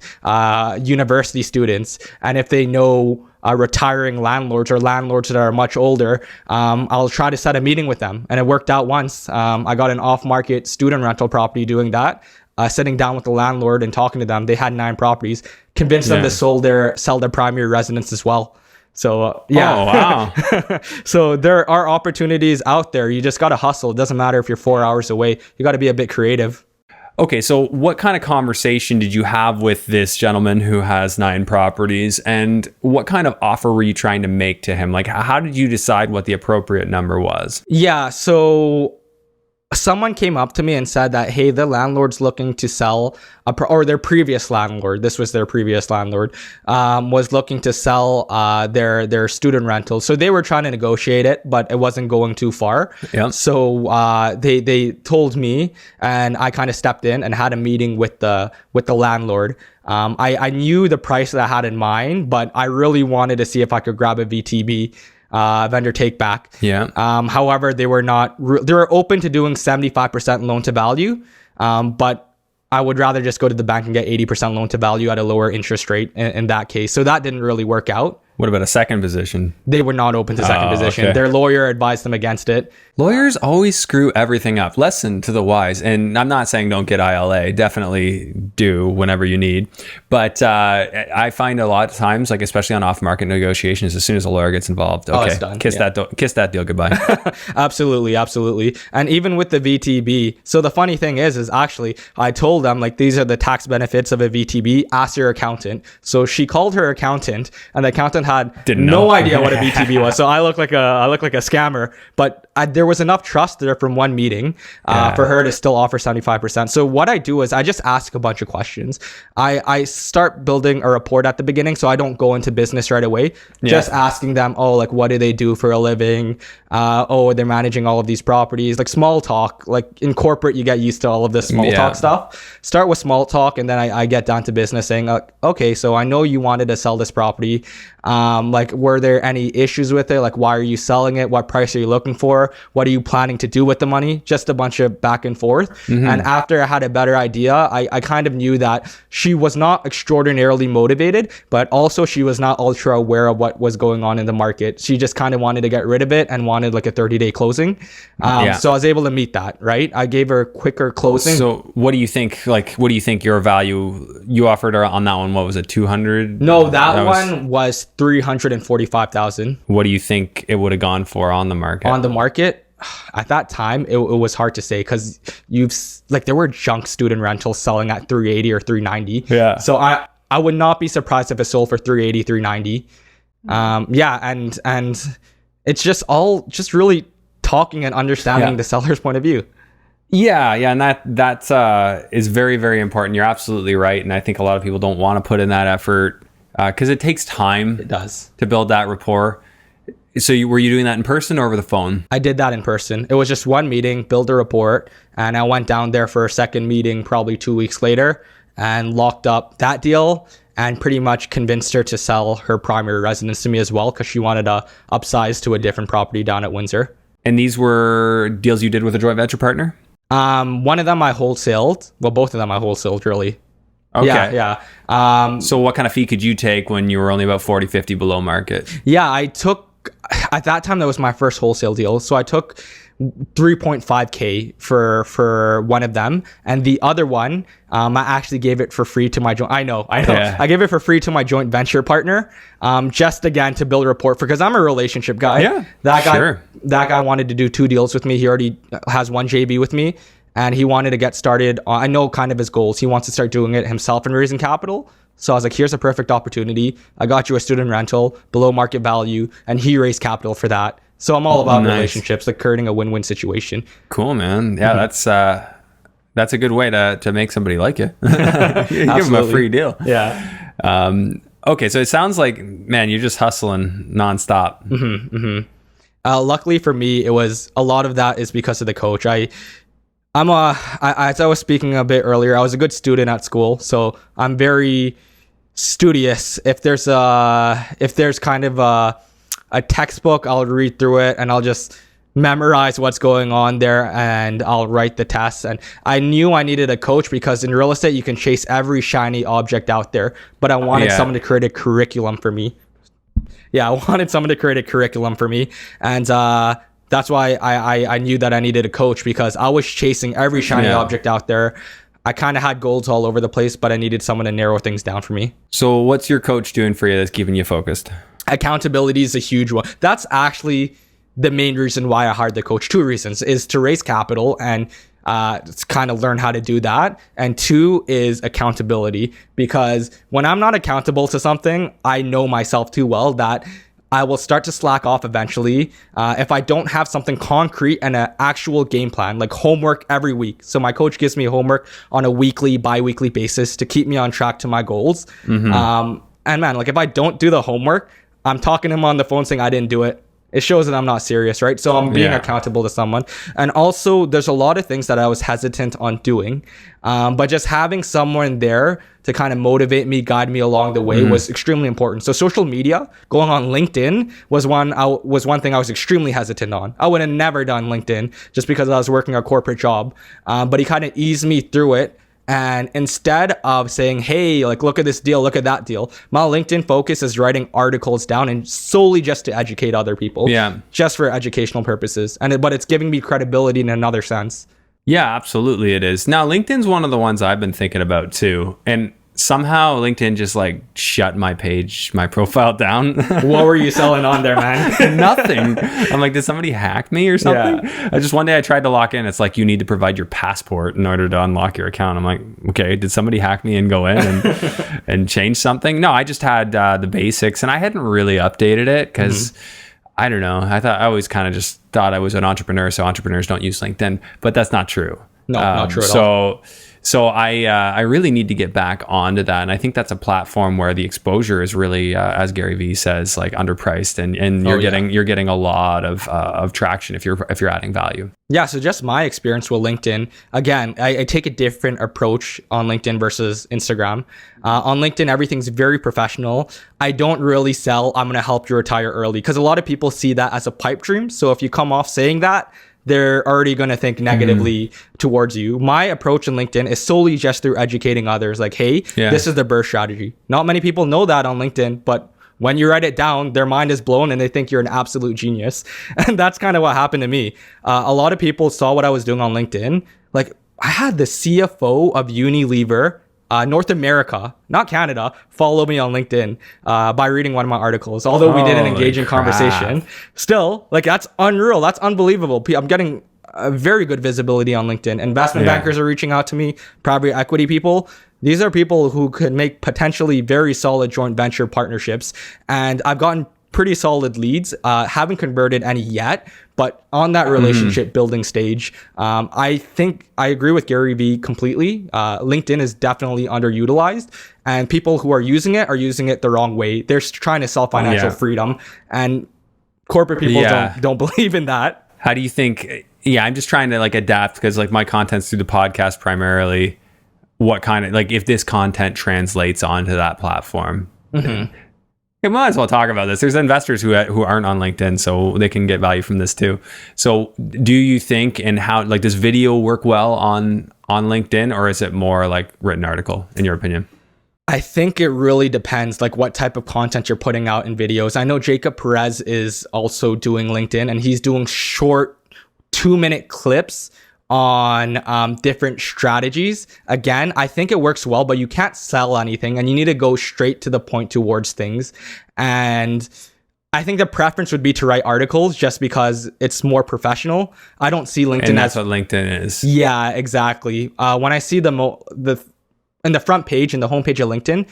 university students, and if they know retiring landlords or landlords that are much older, I'll try to set a meeting with them. And it worked out once. I got an off-market student rental property doing that. Sitting down with the landlord and talking to them. They had 9 properties, convinced them to sell their primary residence as well. So Oh, wow. So there are opportunities out there. You just got to hustle. It doesn't matter if you're 4 hours away. You got to be a bit creative. Okay, so what kind of conversation did you have with this gentleman who has 9 properties, and what kind of offer were you trying to make to him? Like, how did you decide what the appropriate number was? Yeah, so someone came up to me and said that, hey, the landlord's looking to sell or their previous landlord, this was their previous landlord, was looking to sell their student rentals. So they were trying to negotiate it, but it wasn't going too far. Yeah. So they told me, and I kind of stepped in and had a meeting with the landlord. I knew the price that I had in mind, but I really wanted to see if I could grab a VTB. Vendor take back. Yeah. However, they were not. They were open to doing 75% loan to value, but I would rather just go to the bank and get 80% loan to value at a lower interest rate in that case. So that didn't really work out. What about a second position? They were not open to second position. Okay. Their lawyer advised them against it. Lawyers always screw everything up. Listen to the wise. And I'm not saying don't get ILA. Definitely do whenever you need. But I find a lot of times, like especially on off-market negotiations, as soon as a lawyer gets involved, okay, it's done. Kiss that deal goodbye. Absolutely. And even with the VTB, so the funny thing is actually I told them, like, these are the tax benefits of a VTB. Ask your accountant. So she called her accountant, and the accountant had no idea what a VTB was. So I look like a scammer, but there was enough trust there from one meeting for her to still offer 75%. So what I do is I just ask a bunch of questions. I start building a rapport at the beginning, so I don't go into business right away. Just asking them, like, what do they do for a living? They're managing all of these properties. Like small talk. Like in corporate, you get used to all of this small talk stuff. Start with small talk, and then I get down to business, saying, okay, so I know you wanted to sell this property. Like, were there any issues with it? Like, why are you selling it? What price are you looking for? for? What are you planning to do with the money? Just a bunch of back and forth. And after I had a better idea, I kind of knew that she was not extraordinarily motivated, but also she was not ultra aware of what was going on in the market. She just kind of wanted to get rid of it and wanted like a 30-day closing. So I was able to meet that, right? I gave her a quicker closing. So what do you think, what do you think your value, you offered her on that one, what was it, 200? No, that one was 345,000. What do you think it would have gone for on the market? On the market, at that time, it was hard to say because there were junk student rentals selling at 380 or 390. Yeah. So I would not be surprised if it sold for 380, 390. And it's just really talking and understanding the seller's point of view. Yeah, and that is very, very important. You're absolutely right, and I think a lot of people don't want to put in that effort because it takes time. It does to build that rapport. So were you doing that in person or over the phone? I did that in person. It was just one meeting, build a report, and I went down there for a second meeting probably 2 weeks later and locked up that deal and pretty much convinced her to sell her primary residence to me as well because she wanted to upsize to a different property down at Windsor. And these were deals you did with a joint venture partner? One of them I wholesaled. Well, both of them I wholesaled, really. Okay. Yeah. So what kind of fee could you take when you were only about 40, 50 below market? Yeah, I took, at that time, that was my first wholesale deal. So I took 3.5K for one of them. And the other one, I actually gave it for free to my joint. I know. Yeah. I gave it for free to my joint venture partner, just again to build a rapport because I'm a relationship guy. Yeah, that guy wanted to do 2 deals with me. He already has 1 JV with me. And he wanted to get started. I know kind of his goals. He wants to start doing it himself and raising capital. So I was like, here's a perfect opportunity. I got you a student rental below market value, and he raised capital for that. So I'm all about relationships, like creating a win-win situation. Cool, man. Yeah, that's a good way to make somebody like you. You give them a free deal. Yeah. Okay, so it sounds like, man, you're just hustling nonstop. Luckily for me, it was a lot of that is because of the coach. As I was speaking a bit earlier, I was a good student at school, so I'm very studious. If there's kind of a textbook, I'll read through it and I'll just memorize what's going on there and I'll write the tests. And I knew I needed a coach because in real estate, you can chase every shiny object out there, but I wanted someone to create a curriculum for me. Yeah, I wanted someone to create a curriculum for me. And that's why I knew that I needed a coach because I was chasing every shiny object out there. I kind of had goals all over the place, but I needed someone to narrow things down for me. So what's your coach doing for you that's keeping you focused? Accountability is a huge one. That's actually the main reason why I hired the coach. 2 reasons is to raise capital and kind of learn how to do that. And 2 is accountability, because when I'm not accountable to something, I know myself too well that I will start to slack off eventually if I don't have something concrete and an actual game plan, like homework every week. So my coach gives me homework on a weekly, bi-weekly basis to keep me on track to my goals. And man, like if I don't do the homework, I'm talking to him on the phone saying I didn't do it. It shows that I'm not serious, right? So I'm being accountable to someone. And also there's a lot of things that I was hesitant on doing. But just having someone there to kind of motivate me, guide me along the way was extremely important. So social media, going on LinkedIn was one thing I was extremely hesitant on. I would have never done LinkedIn just because I was working a corporate job. But he kind of eased me through it. And instead of saying, hey, like, look at this deal, look at that deal, my LinkedIn focus is writing articles down and solely just to educate other people. Yeah. Just for educational purposes. But it's giving me credibility in another sense. Yeah, absolutely it is. Now, LinkedIn's one of the ones I've been thinking about too. And somehow LinkedIn just like shut my profile down. What were you selling on there, man? Nothing. I'm like, did somebody hack me or something? Yeah. One day I tried to log in. It's like, you need to provide your passport in order to unlock your account. I'm like, okay, did somebody hack me and go in and change something? No, I just had the basics and I hadn't really updated it because I don't know. I always kind of just thought I was an entrepreneur, so entrepreneurs don't use LinkedIn, but that's not true. No, not true at all. So I really need to get back onto that, and I think that's a platform where the exposure is really, as Gary Vee says, like underpriced, and you're getting a lot of traction if you're adding value. Yeah, so just my experience with LinkedIn. Again, I take a different approach on LinkedIn versus Instagram. On LinkedIn, everything's very professional. I don't really sell, I'm going to help you retire early, because a lot of people see that as a pipe dream. So if you come off saying that, they're already going to think negatively towards you. My approach in LinkedIn is solely just through educating others. Like, hey, this is the BRRRR strategy. Not many people know that on LinkedIn, but when you write it down, their mind is blown and they think you're an absolute genius. And that's kind of what happened to me. A lot of people saw what I was doing on LinkedIn. Like, I had the CFO of Unilever, North America, not Canada, follow me on LinkedIn by reading one of my articles. Although we didn't engage in conversation, still, like, that's unreal. That's unbelievable. I'm getting a very good visibility on LinkedIn. Investment bankers are reaching out to me, private equity people. These are people who could make potentially very solid joint venture partnerships. And I've gotten pretty solid leads. Haven't converted any yet, but on that relationship building stage, I think I agree with Gary Vee completely. LinkedIn is definitely underutilized, and people who are using it the wrong way. They're trying to sell financial freedom, and corporate people don't believe in that. How do you think? Yeah, I'm just trying to like adapt, because like my content's through the podcast primarily. What kind of, like, if this content translates onto that platform? We might as well talk about this. There's investors who aren't on LinkedIn, so they can get value from this too. So do you think, and how, like, does video work well on LinkedIn, or is it more like written article, in your opinion? I think it really depends, like, what type of content you're putting out in videos. I know Jacob Perez is also doing LinkedIn, and he's doing short 2-minute clips on different strategies. Again, I think it works well, but you can't sell anything, and you need to go straight to the point towards things. And I think the preference would be to write articles, just because it's more professional. I don't see LinkedIn and that's what LinkedIn is. Yeah, exactly. When I see in the front page, in the homepage of LinkedIn,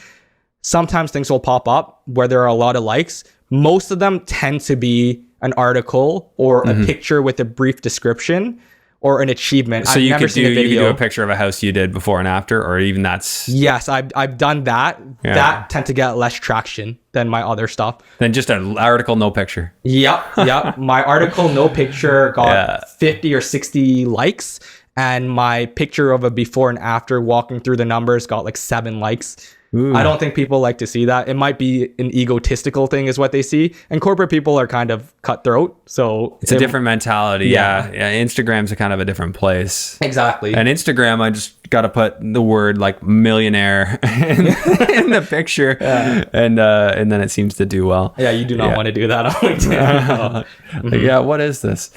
sometimes things will pop up where there are a lot of likes. Most of them tend to be an article or a picture with a brief description or an achievement. So you could do a picture of a house you did before and after, or even that's... Yes, I've done that. Yeah. That tend to get less traction than my other stuff. Than just an article, no picture. Yep. My article, no picture, got 50 or 60 likes. And my picture of a before and after walking through the numbers got like 7 likes. Ooh. I don't think people like to see that. It might be an egotistical thing is what they see. And corporate people are kind of cutthroat. So it's a different mentality. Yeah. Instagram's a kind of a different place. Exactly. And Instagram, I just got to put the word like millionaire in the picture. And then it seems to do well. Yeah, you do not want to do that on LinkedIn. Yeah, what is this?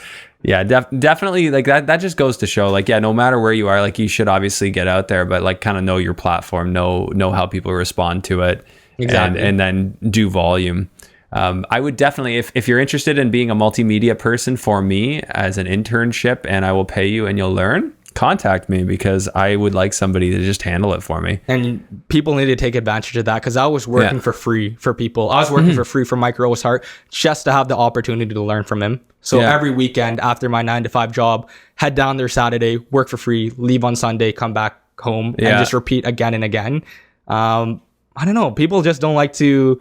Yeah, definitely, like that just goes to show, like, yeah, no matter where you are, like, you should obviously get out there, but like kind of know your platform, know how people respond to it. Exactly. And then do volume. I would definitely, if you're interested in being a multimedia person for me as an internship, and I will pay you and you'll learn, contact me, because I would like somebody to just handle it for me. And people need to take advantage of that, because I was working for free for people. I was working for free for Mike Rosehart just to have the opportunity to learn from him. So every weekend after my 9-to-5 job, head down there Saturday, work for free, leave on Sunday, come back home, and just repeat again and again. I don't know. People just don't like to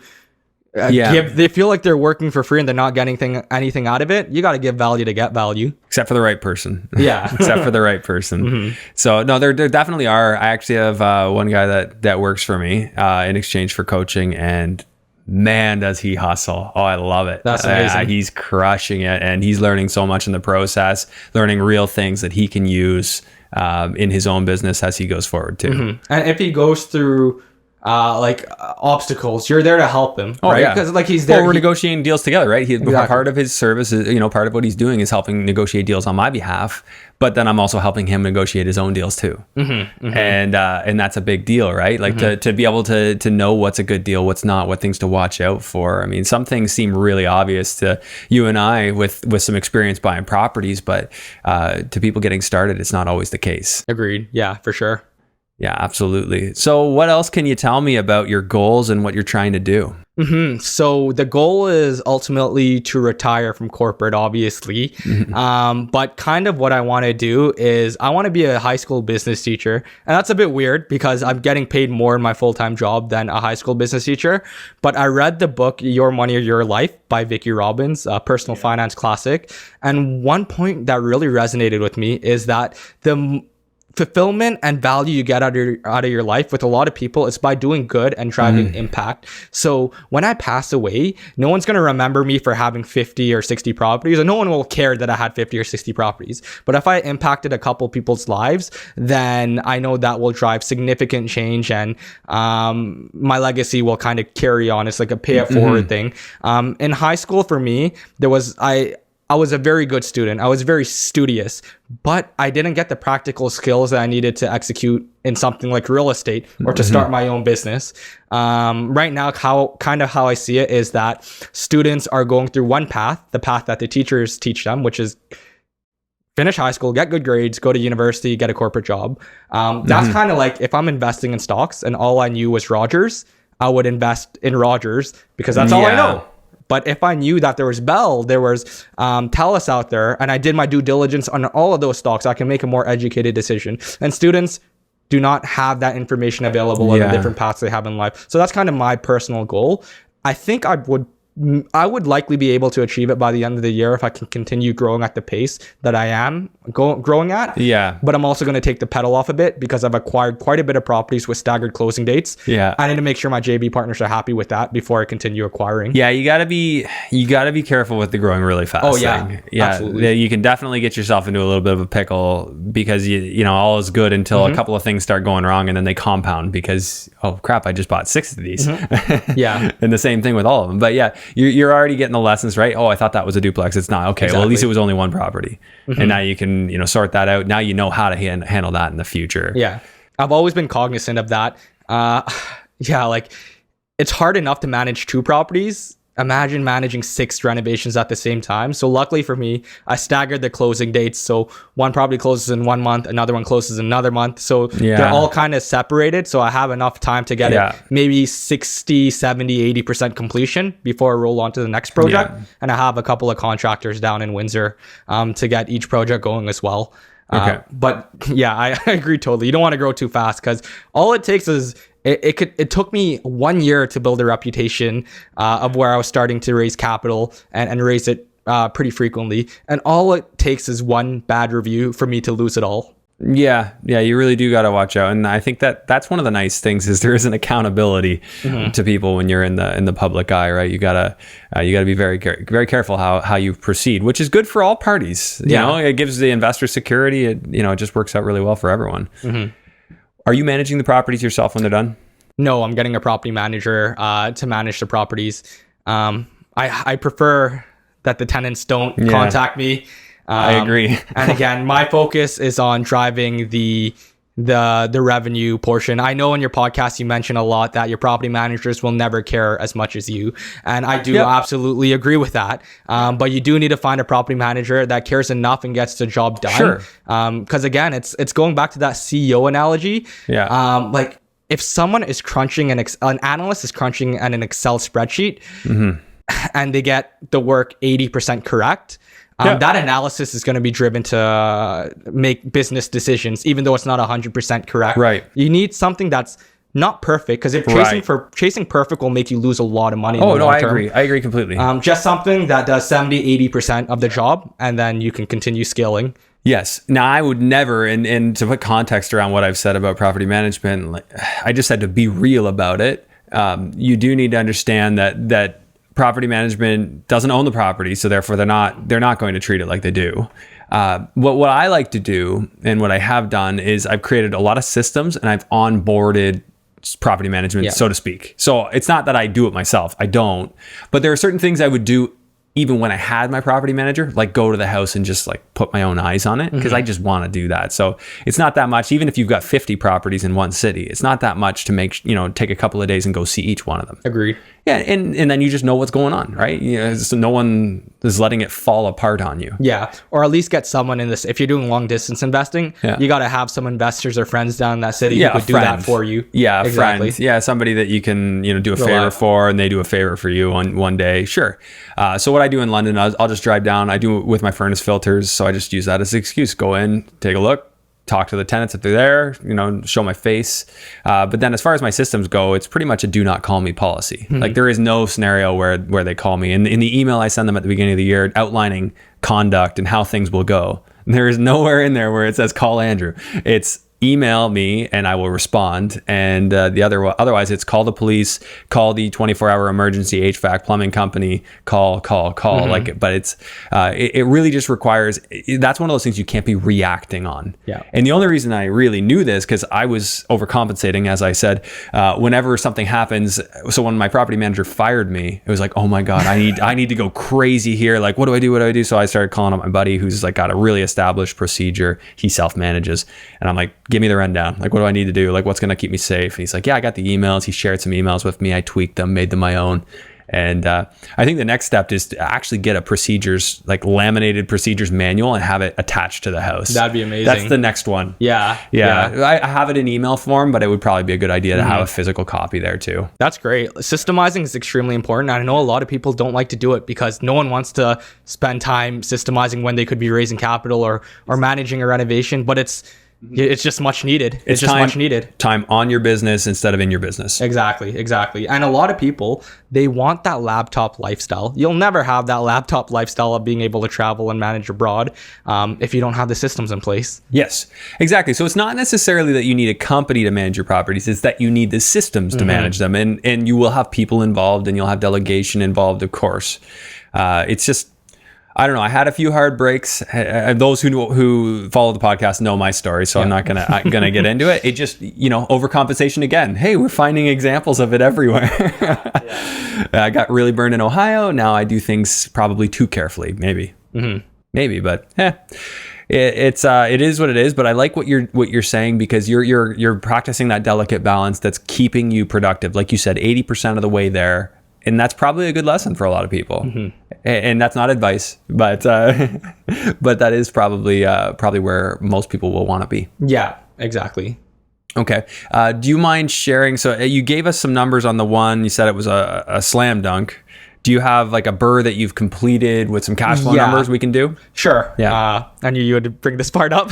they feel like they're working for free and they're not getting anything out of it. You got to give value to get value. Except for the right person. Yeah. Except for the right person. So no, there definitely are. I actually have one guy that works for me in exchange for coaching, and man, does he hustle. Oh, I love it. That's amazing. He's crushing it, and he's learning so much in the process, learning real things that he can use in his own business as he goes forward too. And if he goes through obstacles, you're there to help him, right? Because like he's there. Well, we're negotiating deals together, right? Part of his service is, part of what he's doing is helping negotiate deals on my behalf, but then I'm also helping him negotiate his own deals too. And that's a big deal, right? Like to be able to know what's a good deal, what's not, what things to watch out for. I mean, some things seem really obvious to you and I with some experience buying properties, but to people getting started, it's not always the case. Agreed. Yeah, for sure. Yeah, absolutely. So what else can you tell me about your goals and what you're trying to do? So the goal is ultimately to retire from corporate, obviously. But kind of what I want to do is I want to be a high school business teacher. And that's a bit weird because I'm getting paid more in my full-time job than a high school business teacher. But I read the book, Your Money or Your Life by Vicki Robbins, a personal finance classic. And one point that really resonated with me is that the fulfillment and value you get out of your life with a lot of people is by doing good and driving impact. So when I pass away, no one's going to remember me for having 50 or 60 properties, and no one will care that I had 50 or 60 properties. But if I impacted a couple people's lives, then I know that will drive significant change, and my legacy will kind of carry on. It's like a pay it forward thing. In high school for me, I was a very good student. I was very studious, but I didn't get the practical skills that I needed to execute in something like real estate or to start my own business. Right now, how I see it is that students are going through one path, the path that the teachers teach them, which is finish high school, get good grades, go to university, get a corporate job. That's kind of like if I'm investing in stocks and all I knew was Rogers, I would invest in Rogers because that's all I know. But if I knew that there was Bell, there was TELUS out there, and I did my due diligence on all of those stocks, I can make a more educated decision. And students do not have that information available in the different paths they have in life. So that's kind of my personal goal. I think I would likely be able to achieve it by the end of the year if I can continue growing at the pace that I am growing at. Yeah. But I'm also going to take the pedal off a bit because I've acquired quite a bit of properties with staggered closing dates. Yeah. I need to make sure my JV partners are happy with that before I continue acquiring. Yeah, you gotta be careful with the growing really fast. Oh yeah, thing. Yeah. Absolutely. You can definitely get yourself into a little bit of a pickle because you know all is good until a couple of things start going wrong and then they compound because oh crap, I just bought 6 of these. Yeah. And the same thing with all of them. But yeah, you're already getting the lessons, right? Oh, I thought that was a duplex. It's not. Okay, well at least it was only one property, and now you can sort that out. Now you know how to handle that in the future. Yeah, I've always been cognizant of that. Yeah, like it's hard enough to manage 2 properties. Imagine managing 6 renovations at the same time. So luckily for me, I staggered the closing dates. So one property closes in 1 month, another one closes in another month. So they're all kind of separated. So I have enough time to get it maybe 60, 70, 80% completion before I roll on to the next project. And I have a couple of contractors down in Windsor to get each project going as well. But yeah, I agree totally. You don't want to grow too fast because all it takes is it took me 1 year to build a reputation of where I was starting to raise capital and raise it pretty frequently. And all it takes is one bad review for me to lose it all. Yeah, you really do got to watch out, and I think that's one of the nice things is there is an accountability to people when you're in the public eye, right? You gotta be very careful how you proceed, which is good for all parties. You know, it gives the investor security. It just works out really well for everyone. Are you managing the properties yourself when they're done? No, I'm getting a property manager to manage the properties. I prefer that the tenants don't contact me. I agree. And again, my focus is on driving the revenue portion. I know in your podcast you mentioned a lot that your property managers will never care as much as you, and I do absolutely agree with that. But you do need to find a property manager that cares enough and gets the job done. Sure. Because again, it's going back to that CEO analogy. Yeah. Like if someone is crunching an analyst is crunching an Excel spreadsheet, and they get the work 80% correct. That analysis is going to be driven to make business decisions, even though it's not 100% correct. Right. You need something that's not perfect, because if chasing perfect will make you lose a lot of money. Oh, no, I agree. I agree completely. Just something that does 70, 80% of the job, and then you can continue scaling. Yes. Now, I would never, and to put context around what I've said about property management, I just had to be real about it. You do need to understand that property management doesn't own the property, so therefore they're not going to treat it like they do. What I like to do, and what I have done, is I've created a lot of systems and I've onboarded property management, so to speak. So it's not that I do it myself. I don't. But there are certain things I would do even when I had my property manager, like go to the house and just like put my own eyes on it, because I just want to do that. So it's not that much. Even if you've got 50 properties in one city, it's not that much to take a couple of days and go see each one of them. Agreed. Yeah, and then you just know what's going on, right? So no one is letting it fall apart on you. Yeah, or at least get someone in this. If you're doing long distance investing, you got to have some investors or friends down in that city who could do that for you. Yeah, exactly. Friend. Yeah, somebody that you can do a favor for, and they do a favor for you on one day. Sure. So what I do in London, I'll just drive down. I do it with my furnace filters, so I just use that as an excuse. Go in, take a look, talk to the tenants if they're there, show my face. But then as far as my systems go, it's pretty much a do not call me policy. Like there is no scenario where they call me. In the email I send them at the beginning of the year outlining conduct and how things will go, there is nowhere in there where it says call Andrew. It's email me and I will respond. And otherwise it's call the police, call the 24-hour emergency HVAC plumbing company, call. But it's it really just requires, that's one of those things you can't be reacting on. Yeah. And the only reason I really knew this, because I was overcompensating, as I said, whenever something happens. So when my property manager fired me, it was like, oh my God, I need to go crazy here. Like, what do I do? So I started calling up my buddy who's like got a really established procedure. He self-manages. And I'm like, give me the rundown. Like, what do I need to do? Like, what's going to keep me safe? And he's like, yeah, I got the emails. He shared some emails with me. I tweaked them, made them my own. And I think the next step is to actually get a laminated procedures manual and have it attached to the house. That'd be amazing. That's the next one. Yeah. I have it in email form, but it would probably be a good idea to have a physical copy there too. That's great. Systemizing is extremely important. I know a lot of people don't like to do it because no one wants to spend time systemizing when they could be raising capital or managing a renovation, but it's just much needed. It's just much needed. Time on your business instead of in your business. Exactly. And a lot of people, they want that laptop lifestyle. You'll never have that laptop lifestyle of being able to travel and manage abroad if you don't have the systems in place. Yes, exactly. So it's not necessarily that you need a company to manage your properties. It's that you need the systems to manage them. And you will have people involved and you'll have delegation involved, of course. It's just, I don't know. I had a few hard breaks. Those who follow the podcast know my story, so I'm not gonna get into it. It just, overcompensation again. Hey, we're finding examples of it everywhere. I got really burned in Ohio. Now I do things probably too carefully. Maybe, but it is what it is. But I like what you're saying, because you're practicing that delicate balance that's keeping you productive. Like you said, 80% of the way there. And that's probably a good lesson for a lot of people. And that's not advice, but that is probably where most people will want to be. Yeah, exactly. Okay. Do you mind sharing? So you gave us some numbers on the one. You said it was a slam dunk. Do you have like a BRRRR that you've completed with some cash flow numbers we can do? Sure. Yeah. I knew you would bring this part up.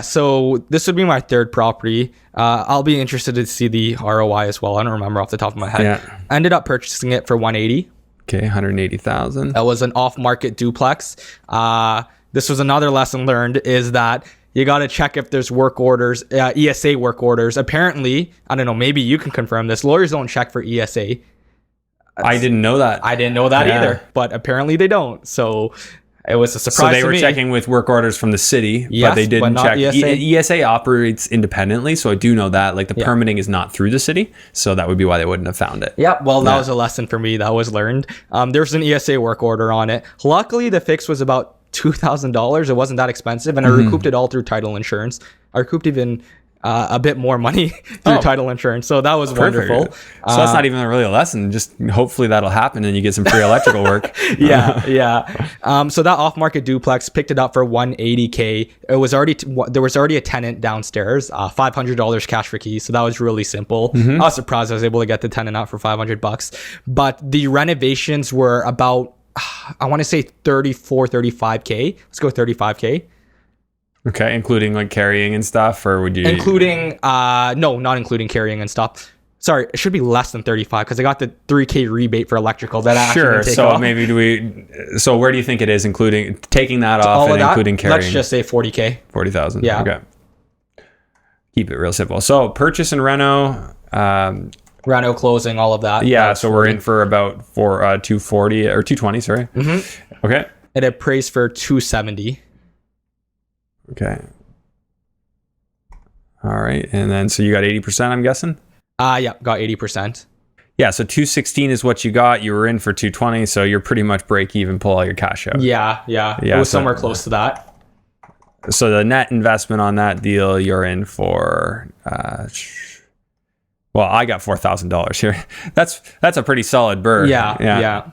So this would be my third property. I'll be interested to see the ROI as well. I don't remember off the top of my head. Yeah. I ended up purchasing it for $180,000. Okay, $180,000. That was an off-market duplex. This was another lesson learned, is that you got to check if there's work orders, ESA work orders. Apparently, I don't know, maybe you can confirm this. Lawyers don't check for ESA. I didn't know that. I didn't know that either, but apparently they don't. So it was a surprise. So they were checking with work orders from the city, but they didn't check. ESA operates independently, so I do know that. Like the permitting is not through the city, so that would be why they wouldn't have found it. Yeah, well, that was a lesson for me that was learned. There's an ESA work order on it. Luckily, the fix was about $2,000. It wasn't that expensive, and I recouped it all through title insurance. I recouped even a bit more money through title insurance. So that was wonderful. So that's not even really a lesson. Just hopefully that'll happen and you get some free electrical work. So that off-market duplex, picked it up for $180K. There was already a tenant downstairs, $500 cash for keys. So that was really simple. I was surprised I was able to get the tenant out for $500. But the renovations were about, I want to say 35K. Let's go 35K. Okay, including like carrying and stuff, or would you? Including, no, not including carrying and stuff. Sorry, it should be less than 35 because I got the $3K rebate for electrical that I actually take off. Maybe so where do you think it is, including taking that off and including carrying? Let's just say 40K. 40,000. Yeah. Okay. Keep it real simple. So purchase and reno. Reno closing, all of that. Yeah, so we're in for about 240 or 220. Sorry. Okay. It appraised for 270. Okay. All right. And then, so you got 80%, I'm guessing? Yeah, got 80%. Yeah, so 216 is what you got. You were in for 220, so you're pretty much break even, pull all your cash out. Yeah. It was somewhere close to that. So the net investment on that deal, you're in for, Well, I got $4,000 here. That's a pretty solid BRRRR. Yeah.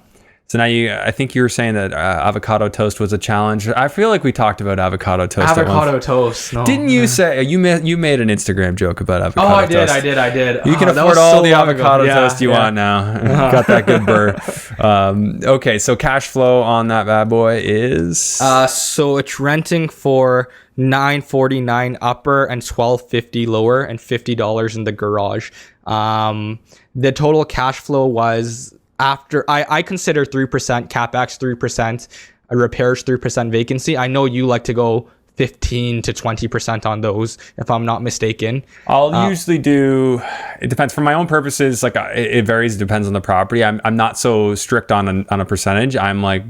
So now I think you were saying that avocado toast was a challenge. I feel like we talked about avocado toast. Avocado toast. No. Didn't you say you made an Instagram joke about avocado toast? I did. You can afford all the avocado toast you want now. Got that good BRRRR. Okay, so cash flow on that bad boy is so it's renting for $949 upper and $1,250 lower and $50 in the garage. The total cash flow was, after I consider 3% capex, 3% repairs, 3% vacancy. I know you like to go 15 to 20% on those, if I'm not mistaken. I'll usually do, it depends. For my own purposes, like it varies, it depends on the property. I'm not so strict on a percentage. I'm like,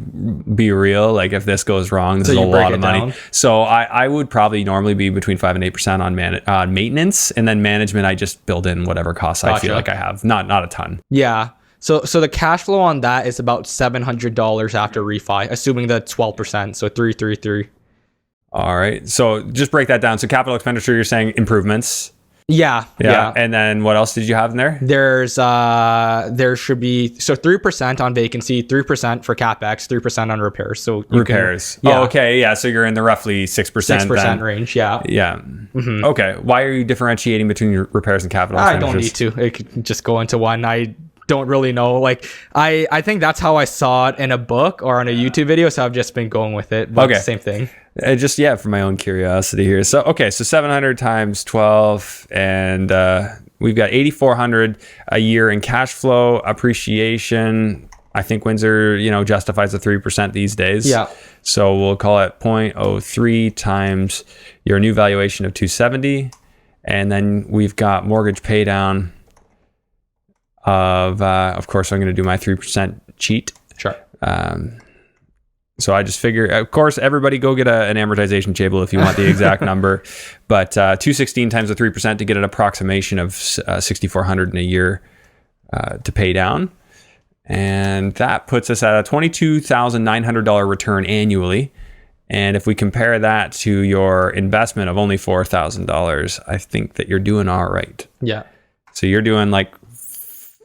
be real, like if this goes wrong, this is a lot of money. Down. So I would probably normally be between 5 and 8% on maintenance, and then management, I just build in whatever costs I feel like I have. Not a ton. Yeah. So the cash flow on that is about $700 after refi, assuming the 12%. So 333. All right. So just break that down. So capital expenditure, you're saying improvements. Yeah. And then what else did you have in there? There should be 3% on vacancy, 3% for capex, 3% on repairs. So repairs. Okay. Yeah. So you're in the roughly 6% range. Yeah. Mm-hmm. Okay. Why are you differentiating between your repairs and capital expenditures? I don't need to. It could just go into one. I don't really know. Like I think that's how I saw it in a book or on a YouTube video. So I've just been going with it. But same thing. Just for my own curiosity here. So so 700 times 12, and we've got 8,400 a year in cash flow. Appreciation, I think Windsor justifies the 3% these days. Yeah. So we'll call it 0.03 times your new valuation of 270, and then we've got mortgage pay down of course I'm going to do my 3% cheat. Sure. So I just figure, of course, everybody go get an amortization table if you want the exact number, but 216 times the 3% to get an approximation of 6,400 in a year to pay down. And that puts us at a $22,900 return annually. And if we compare that to your investment of only $4,000, I think that you're doing all right. Yeah. So you're doing like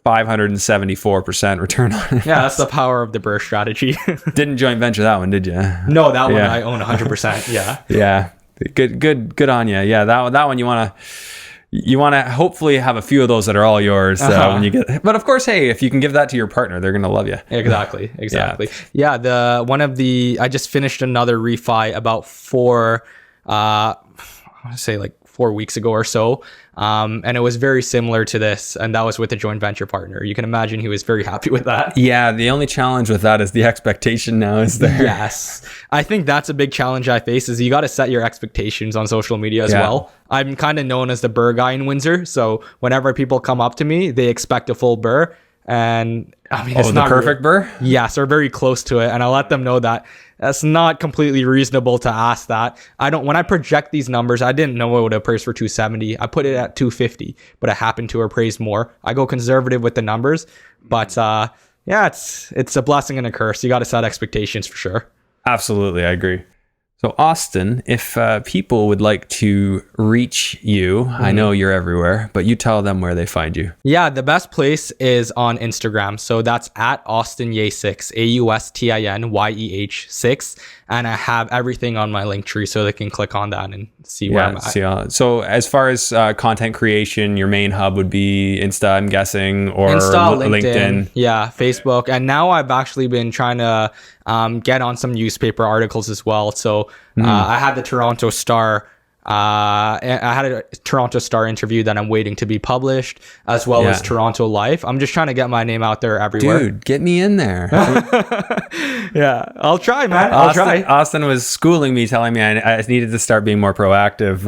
574% return on it. Yeah, that's the power of the BRRRR strategy. Didn't joint venture that one, did you? No, that one I own 100%. Yeah. Yeah. Good on you. Yeah, that one you want to hopefully have a few of those that are all yours when you get. But of course, hey, if you can give that to your partner, they're gonna love you. Exactly. Yeah. I just finished another refi about 4 weeks ago or so. And it was very similar to this, and that was with a joint venture partner. You can imagine he was very happy with that. Yeah, the only challenge with that is the expectation now is there. Yes. I think that's a big challenge I face, is you got to set your expectations on social media as well. I'm kind of known as the BRRRR guy in Windsor, so whenever people come up to me, they expect a full BRRRR, and I mean, it's not the perfect BRRRR? Yes, or very close to it, and I let them know that that's not completely reasonable to ask that. When I project these numbers, I didn't know it would appraise for 270. I put it at 250, but it happened to appraise more. I go conservative with the numbers, but it's a blessing and a curse. You got to set expectations for sure. Absolutely, I agree. So Austin, if people would like to reach you, I know you're everywhere, but you tell them where they find you. Yeah, the best place is on Instagram. So that's at Austin Yeh 6, AUSTINYEH 6. And I have everything on my link tree, so they can click on that and see where I'm at. So as far as content creation, your main hub would be Insta, I'm guessing, or LinkedIn. Yeah, Facebook. And now I've actually been trying to get on some newspaper articles as well. So I had the Toronto Star. I had a Toronto Star interview that I'm waiting to be published, as well as Toronto Life. I'm just trying to get my name out there everywhere. Dude, get me in there. Yeah, I'll try, man. I'll try. Austin was schooling me, telling me I needed to start being more proactive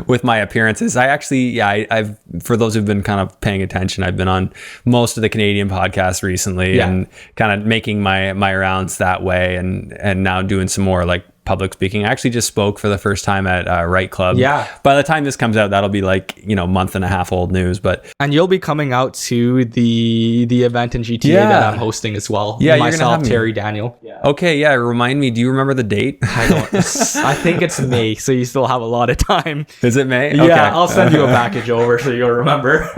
with my appearances. I actually, I've for those who've been kind of paying attention, I've been on most of the Canadian podcasts recently and kind of making my rounds that way, and now doing some more like public speaking. I actually just spoke for the first time at Right Club. Yeah. By the time this comes out, that'll be like, month and a half old news. But And you'll be coming out to the event in GTA that I'm hosting as well. Yeah, myself, you're gonna have me. Terry, Daniel. Yeah. Okay, yeah. Remind me. Do you remember the date? I don't. I think it's May, so you still have a lot of time. Is it May? Yeah, Okay. I'll send you a package over so you'll remember.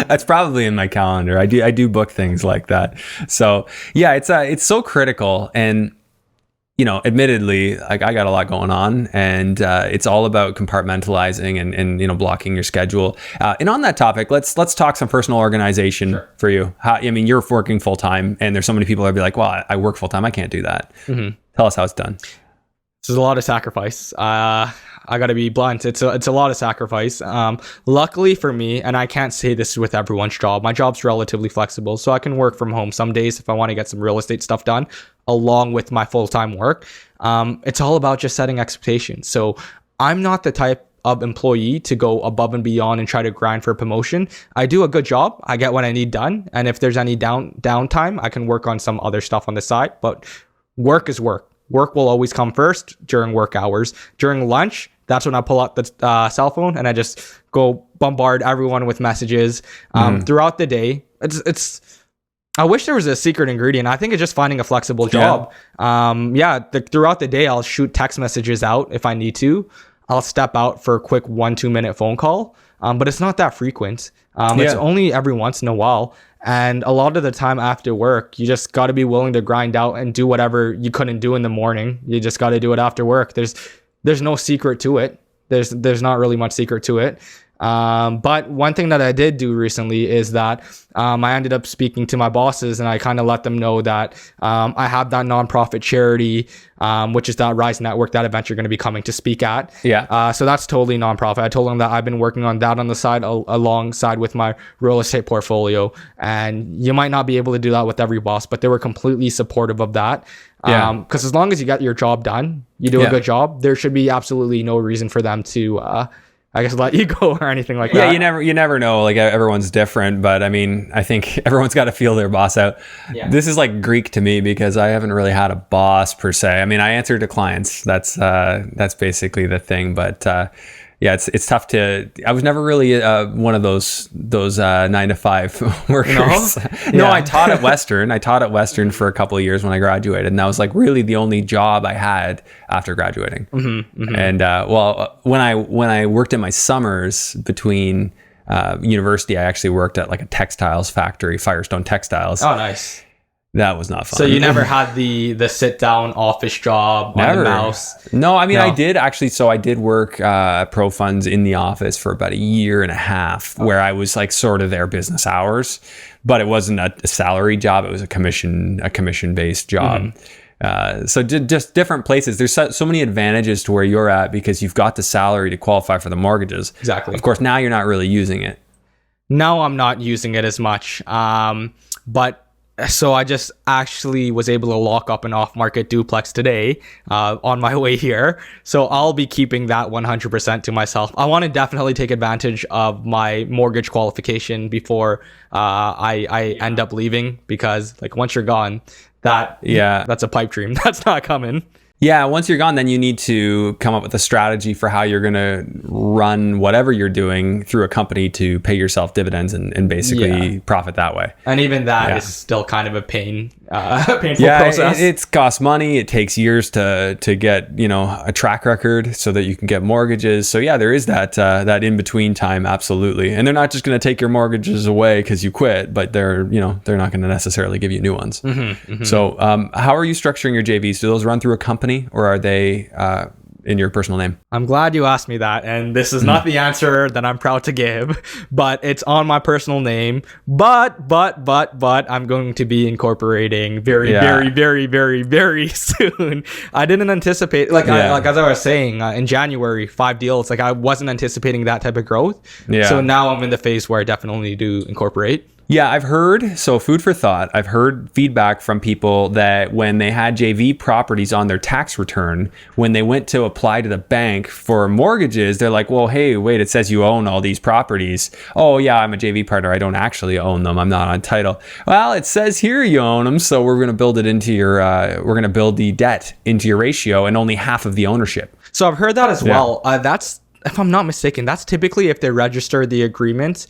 That's probably in my calendar. I do book things like that. So yeah, it's so critical. And admittedly, like I got a lot going on, and it's all about compartmentalizing and blocking your schedule. And on that topic, let's talk some personal organization for you. You're working full time, and there's so many people that be like, "Well, I work full time. I can't do that." Mm-hmm. Tell us how it's done. There's a lot of sacrifice. I got to be blunt. It's a lot of sacrifice. Luckily for me, and I can't say this with everyone's job, my job's relatively flexible, so I can work from home some days if I want to get some real estate stuff done along with my full-time work. It's all about just setting expectations. So I'm not the type of employee to go above and beyond and try to grind for promotion. I do a good job. I get what I need done. And if there's any downtime, I can work on some other stuff on the side. But work is work. Work will always come first during work hours. During lunch, that's when I pull out the cell phone and I just go bombard everyone with messages. Throughout the day, I wish there was a secret ingredient. I think it's just finding a flexible job. Throughout the day, I'll shoot text messages out if I need to. I'll step out for a quick 1-2 minute phone call. But it's not that frequent. It's only every once in a while. And a lot of the time after work, you just got to be willing to grind out and do whatever you couldn't do in the morning. You just got to do it after work. There's no secret to it. There's not really much secret to it. But one thing that I did do recently is that I ended up speaking to my bosses, and I kind of let them know that I have that nonprofit charity, which is that Rise Network, that event you're going to be coming to speak at. Yeah. So that's totally nonprofit. I told them that I've been working on that on the side alongside with my real estate portfolio. And you might not be able to do that with every boss, but they were completely supportive of that. Because as long as you get your job done, you do a good job, there should be absolutely no reason for them to let you go or anything like that. Yeah, you never know. Like, everyone's different, but I think everyone's got to feel their boss out. Yeah. This is like Greek to me because I haven't really had a boss per se. I answer to clients. That's basically the thing. But it's tough to. I was never really one of those 9-to-5 workers. No, I taught at Western for a couple of years when I graduated, and that was like really the only job I had after graduating. And when I worked in my summers between university, I actually worked at like a textiles factory, Firestone Textiles. Oh, nice. That was not fun. So you never had the sit down office job on the mouse? No, I did actually. So I did work at Pro Funds in the office for about a year and a half, where I was like sort of their business hours, but it wasn't a salary job. It was a commission based job. So just different places. There's so many advantages to where you're at because you've got the salary to qualify for the mortgages. Exactly. Of course, now you're not really using it. No, I'm not using it as much. So I just actually was able to lock up an off-market duplex today on my way here. So I'll be keeping that 100% to myself. I want to definitely take advantage of my mortgage qualification before I end up leaving, because like once you're gone, that's a pipe dream. That's not coming. Yeah, once you're gone, then you need to come up with a strategy for how you're going to run whatever you're doing through a company to pay yourself dividends and basically profit that way. And even that is still kind of a painful process. It costs money. It takes years to get a track record so that you can get mortgages. So yeah, there is that in between time, absolutely. And they're not just going to take your mortgages away because you quit, but they're not going to necessarily give you new ones. So how are you structuring your JVs? Do those run through a company, or are they in your personal name? I'm glad you asked me that, and this is not the answer that I'm proud to give, but it's on my personal name. But I'm going to be incorporating very soon. I didn't anticipate, as I was saying, in January, 5 deals. Like, I wasn't anticipating that type of growth. So now I'm in the phase where I definitely need to incorporate. Yeah, I've heard, so food for thought, I've heard feedback from people that when they had JV properties on their tax return, when they went to apply to the bank for mortgages, they're like, well, hey, wait, it says you own all these properties. Oh, yeah, I'm a JV partner. I don't actually own them. I'm not on title. Well, it says here you own them, so we're going to build it into your, we're going to build the debt into your ratio and only half of the ownership. So I've heard that as well. That's, if I'm not mistaken, that's typically if they register the agreement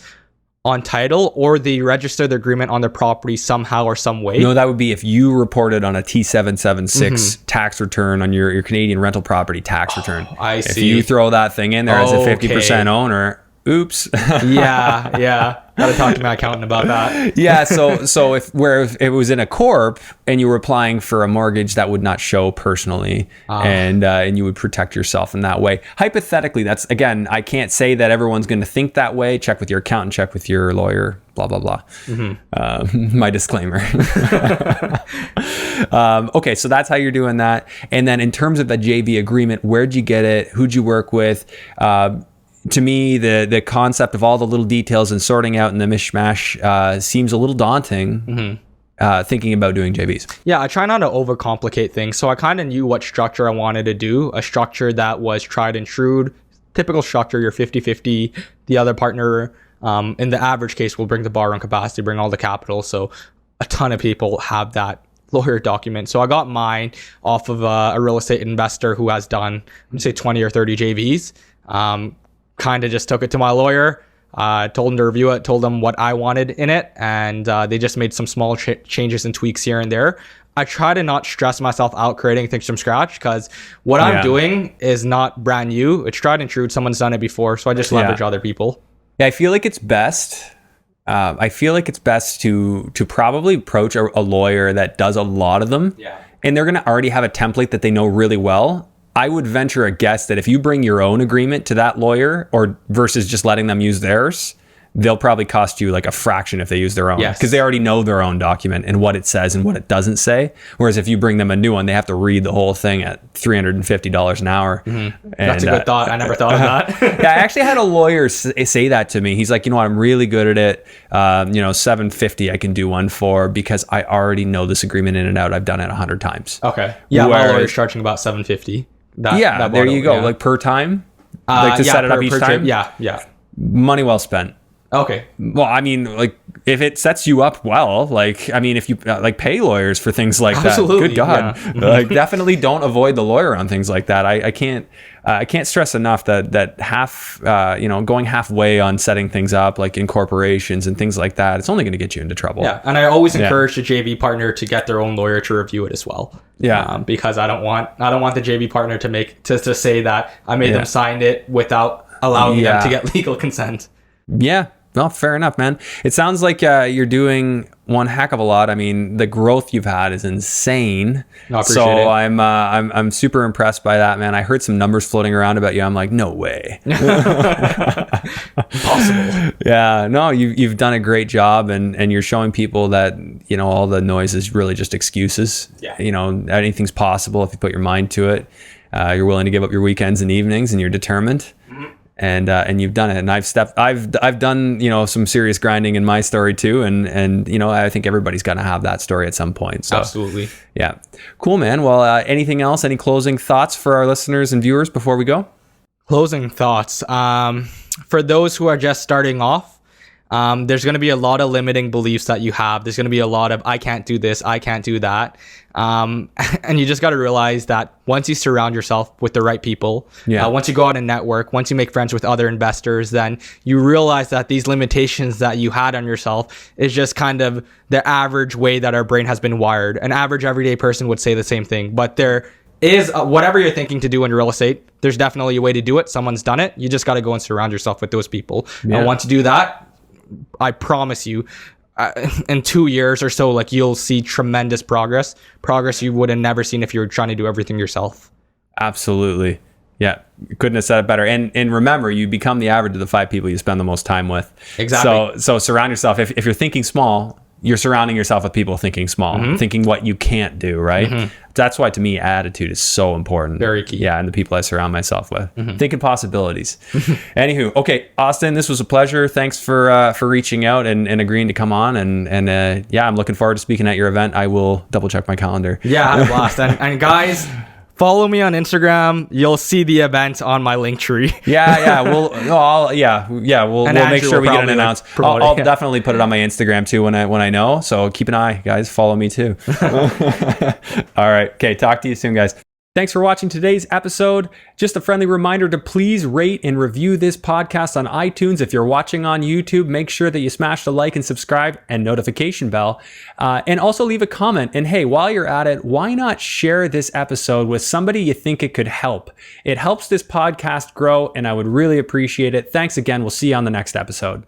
on title or they register the agreement on their property somehow or some way. No, that would be if you reported on a T776 tax return on your Canadian rental property tax return. I see. If you throw that thing in there as a 50% owner, oops. yeah. Gotta talk to my accountant about that. Yeah, so if it was in a corp and you were applying for a mortgage, that would not show personally, and you would protect yourself in that way. Hypothetically, that's, again, I can't say that everyone's going to think that way. Check with your accountant, check with your lawyer, blah blah blah. My disclaimer. Okay, so that's how you're doing that. And then in terms of the JV agreement, where'd you get it? Who'd you work with? To me, the concept of all the little details and sorting out in the mishmash seems a little daunting, thinking about doing JVs. Yeah, I try not to overcomplicate things. So I kind of knew what structure I wanted to do, a structure that was tried and true, typical structure, you're 50-50. The other partner, in the average case, will bring the borrowing capacity, bring all the capital. So a ton of people have that lawyer document. So I got mine off of a real estate investor who has done, say, 20 or 30 JVs. Kind of just took it to my lawyer, told him to review it, told him what I wanted in it, and they just made some small changes and tweaks here and there. I try to not stress myself out creating things from scratch because what I'm doing is not brand new. It's tried and true. Someone's done it before, so I just leverage other people. Yeah, I feel like it's best. To probably approach a lawyer that does a lot of them, and they're going to already have a template that they know really well. I would venture a guess that if you bring your own agreement to that lawyer or versus just letting them use theirs, they'll probably cost you like a fraction if they use their own, because they already know their own document and what it says and what it doesn't say. Whereas if you bring them a new one, they have to read the whole thing at $350 an hour. And, that's a good thought. I never thought of that. Yeah, I actually had a lawyer say that to me. He's like, you know what, I'm really good at it. $750 I can do one for because I already know this agreement in and out. I've done it 100 times. Okay. Yeah, my lawyer's charging about $750. That there you go. Like per time, like to set it up each time. Yeah. Money well spent. Okay. Well, I mean, like if it sets you up well, like, I mean, if you like pay lawyers for things like that, good God, like definitely don't avoid the lawyer on things like that. I can't stress enough that half, going halfway on setting things up, like in corporations and things like that, it's only going to get you into trouble. Yeah. And I always encourage the JV partner to get their own lawyer to review it as well. Yeah. Because I don't want the JV partner to say that I made them sign it without allowing them to get legal consent. Yeah. No, fair enough, man. It sounds like you're doing one heck of a lot. I mean, the growth you've had is insane. I appreciate it. I'm super impressed by that, man. I heard some numbers floating around about you. I'm like, no way. Possible. Yeah, no, you've done a great job, and you're showing people that all the noise is really just excuses. Yeah. Anything's possible if you put your mind to it. You're willing to give up your weekends and evenings, and you're determined. And you've done it, and I've done some serious grinding in my story too, and I think everybody's gonna have that story at some point. So absolutely, yeah, cool, man. Well, anything else? Any closing thoughts for our listeners and viewers before we go? Closing thoughts. For those who are just starting off, there's going to be a lot of limiting beliefs that you have. There's going to be a lot of, I can't do this, I can't do that. And you just got to realize that once you surround yourself with the right people, once you go out and network, once you make friends with other investors, then you realize that these limitations that you had on yourself is just kind of the average way that our brain has been wired. An average everyday person would say the same thing, but there is whatever you're thinking to do in real estate, there's definitely a way to do it. Someone's done it. You just got to go and surround yourself with those people. And once you do that, I promise you, in 2 years or so, like you'll see tremendous progress you would have never seen if you were trying to do everything yourself. Absolutely. Yeah. Couldn't have said it better. And remember, you become the average of the 5 people you spend the most time with. Exactly. So surround yourself. If you're thinking small, you're surrounding yourself with people thinking small, thinking what you can't do, right? that's why to me attitude is so important. Very key. Yeah, and the people I surround myself with. Thinking possibilities. Anywho, okay, Austin, this was a pleasure. Thanks for reaching out and agreeing to come on. And yeah, I'm looking forward to speaking at your event. I will double check my calendar. Yeah, I had a blast. And guys, follow me on Instagram. You'll see the event on my link tree. We'll make sure we get an announcement. I'll definitely put it on my Instagram too when I know. So keep an eye, guys. Follow me too. All right. Okay. Talk to you soon, guys. Thanks for watching today's episode. Just a friendly reminder to please rate and review this podcast on iTunes. If you're watching on YouTube, make sure that you smash the like and subscribe and notification bell. And also leave a comment. And hey, while you're at it, why not share this episode with somebody you think it could help? It helps this podcast grow, and I would really appreciate it. Thanks again. We'll see you on the next episode.